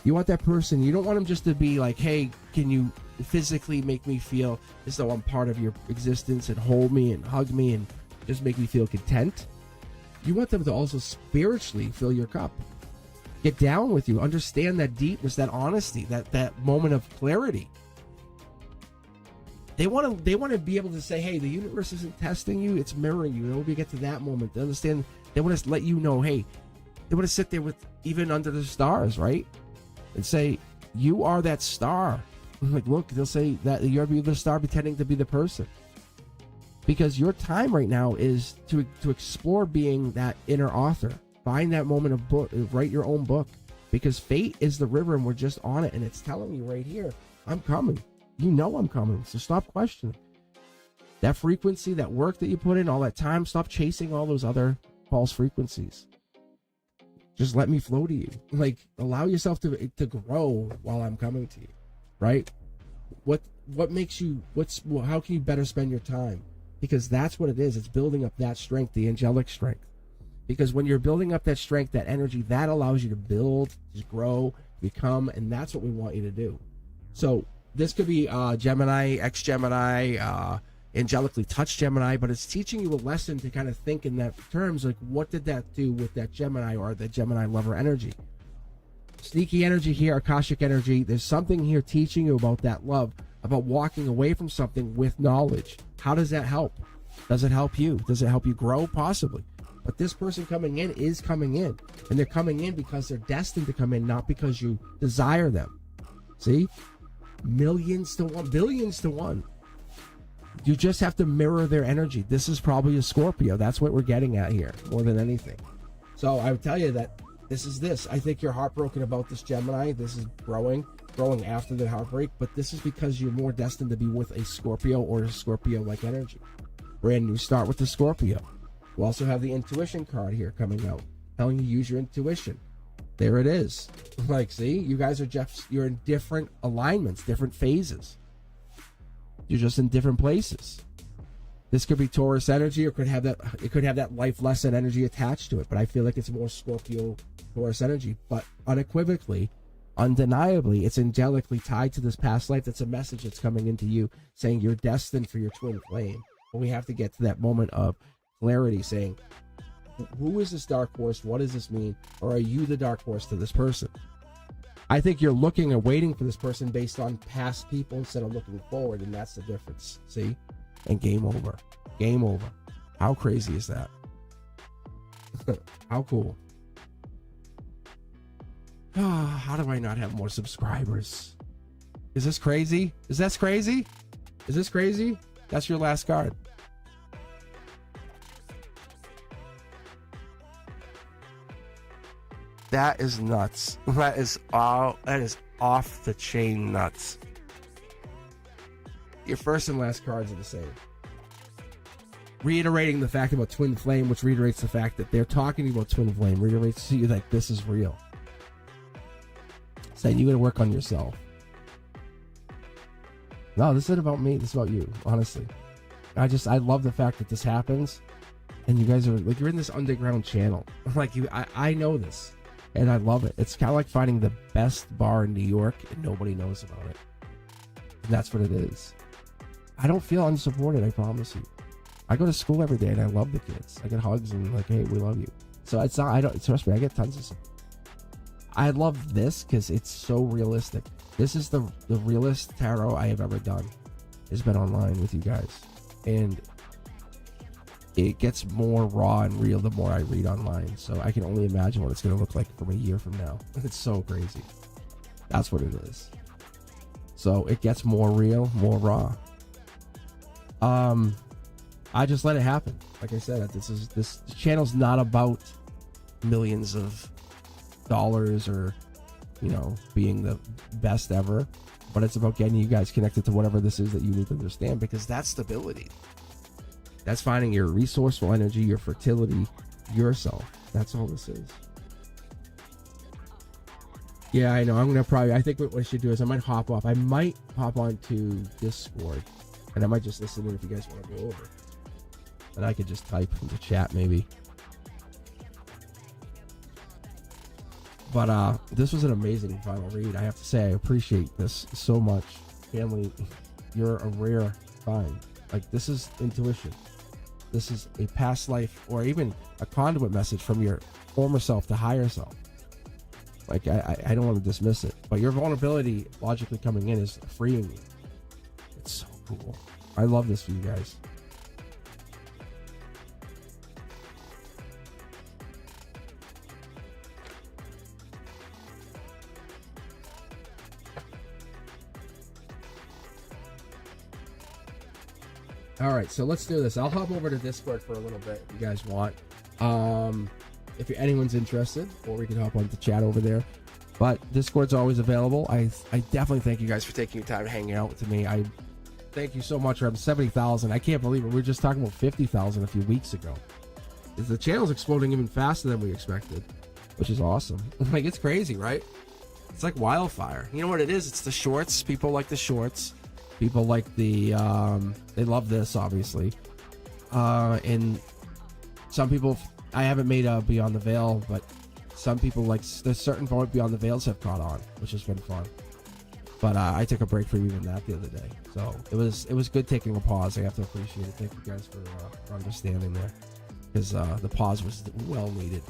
You want that person. You don't want them just to be like, hey, can you physically make me feel as though I'm part of your existence and hold me and hug me and just make me feel content. You want them to also spiritually fill your cup. Get down with you. Understand that deepness, that honesty, that moment of clarity. They want to be able to say, hey, the universe isn't testing you, it's mirroring you. And when we get to that moment, they understand, they want to let you know, hey, they want to sit there with even under the stars, right? And say, you are that star. Like, look, they'll say that you're the star pretending to be the person. Because your time right now is to explore being that inner author. Find that moment of book, write your own book. Because fate is the river and we're just on it. And it's telling you right here, I'm coming. You know I'm coming. So stop questioning. That frequency, that work that you put in, all that time, stop chasing all those other false frequencies. Just let me flow to you. Like, allow yourself to grow while I'm coming to you. Right? What makes you, how can you better spend your time? Because that's what it is. It's building up that strength, the angelic strength. Because when you're building up that strength, that energy, that allows you to build, to grow, become, and that's what we want you to do. So this could be Gemini, ex-Gemini, angelically touched Gemini, but it's teaching you a lesson to kind of think in that terms, like, what did that do with that Gemini or the Gemini lover energy? Sneaky energy here, Akashic energy. There's something here teaching you about that love, about walking away from something with knowledge. How does that help? Does it help you? Does it help you grow? Possibly. But this person coming in is coming in. And they're coming in because they're destined to come in, not because you desire them. See? Millions to one, billions to one. You just have to mirror their energy. This is probably a Scorpio. That's what we're getting at here, more than anything. So I would tell you that this is this. I think you're heartbroken about this Gemini. This is growing after the heartbreak, but this is because you're more destined to be with a Scorpio or a Scorpio-like energy. Brand new start with the Scorpio. We also have the intuition card here coming out, telling you use your intuition. There it is. Like, see, you guys are you're in different alignments, different phases. You're just in different places. This could be Taurus energy, or it could have that life lesson energy attached to it, but I feel like it's more Scorpio Taurus energy. But unequivocally, undeniably, it's angelically tied to this past life. That's a message that's coming into you saying you're destined for your twin flame. But we have to get to that moment of clarity, saying, who is this dark horse? What does this mean? Or are you the dark horse to this person? I think you're looking and waiting for this person based on past people instead of looking forward, and that's the difference. See? And game over. Game over. How crazy is that? How cool. How do I not have more subscribers? Is this crazy? Is this crazy? Is this crazy? That's your last card. That is nuts. That is off the chain nuts. Your first and last cards are the same. Reiterating the fact about twin flame, which reiterates the fact that they're talking about twin flame, reiterates to you that this is real. Saying you gotta work on yourself. No, this isn't about me, this is about you, honestly. I love the fact that this happens, and you guys are like, you're in this underground channel. Like, I know this. And I love it. It's kind of like finding the best bar in New York and nobody knows about it. And that's what it is. I don't feel unsupported, I promise you. I go to school every day and I love the kids. I get hugs and like, hey, we love you. So it's not, trust me, I get tons of support. I love this because it's so realistic. This is the realest tarot I have ever done. It's been online with you guys. And it gets more raw and real the more I read online. So I can only imagine what it's going to look like from a year from now. It's so crazy. That's what it is. So it gets more real, more raw. I just let it happen. Like I said, this channel's not about millions of dollars or you know, being the best ever, but it's about getting you guys connected to whatever this is that you need to understand, because that's stability. That's finding your resourceful energy, your fertility, yourself. That's all this is. Yeah, I know. I think what I should do is I might hop off. I might hop onto Discord, and I might just listen in if you guys want to go over. And I could just type in the chat maybe. But this was an amazing final read. I have to say, I appreciate this so much. Family, you're a rare find. Like, this is intuition. This is a past life, or even a conduit message from your former self to higher self. Like, I don't want to dismiss it, but your vulnerability logically coming in is freeing you. It's so cool. I love this for you guys. All right, so let's do this. I'll hop over to Discord for a little bit if you guys want. If anyone's interested, or we can hop on the chat over there. But Discord's always available. I definitely thank you guys for taking your time to hang out with me. I thank you so much. I'm 70,000. I can't believe it. We were just talking about 50,000 a few weeks ago. The channel's exploding even faster than we expected, which is awesome. Like, it's crazy, right? It's like wildfire. You know what it is? It's the shorts. People like the shorts. People like the they love this, obviously. And some people, I haven't made a Beyond the Veil, but some people, like, there's certain Beyond the Veils have caught on, which has been fun. But I took a break from even that the other day, so it was good taking a pause. I have to appreciate it. Thank you guys for understanding there, because the pause was well needed.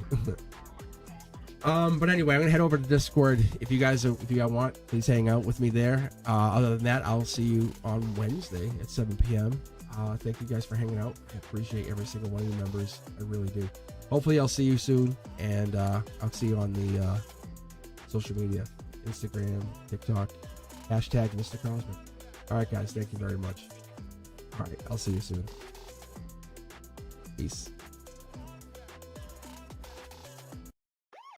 But anyway, I'm gonna head over to Discord. If you guys want, please hang out with me there. Other than that, I'll see you on Wednesday at 7 p.m. Thank you guys for hanging out. I appreciate every single one of you members. I really do. Hopefully I'll see you soon, and I'll see you on the social media, Instagram, TikTok, hashtag Mr. Cosmic. All right, guys, thank you very much. All right, I'll see you soon. Peace.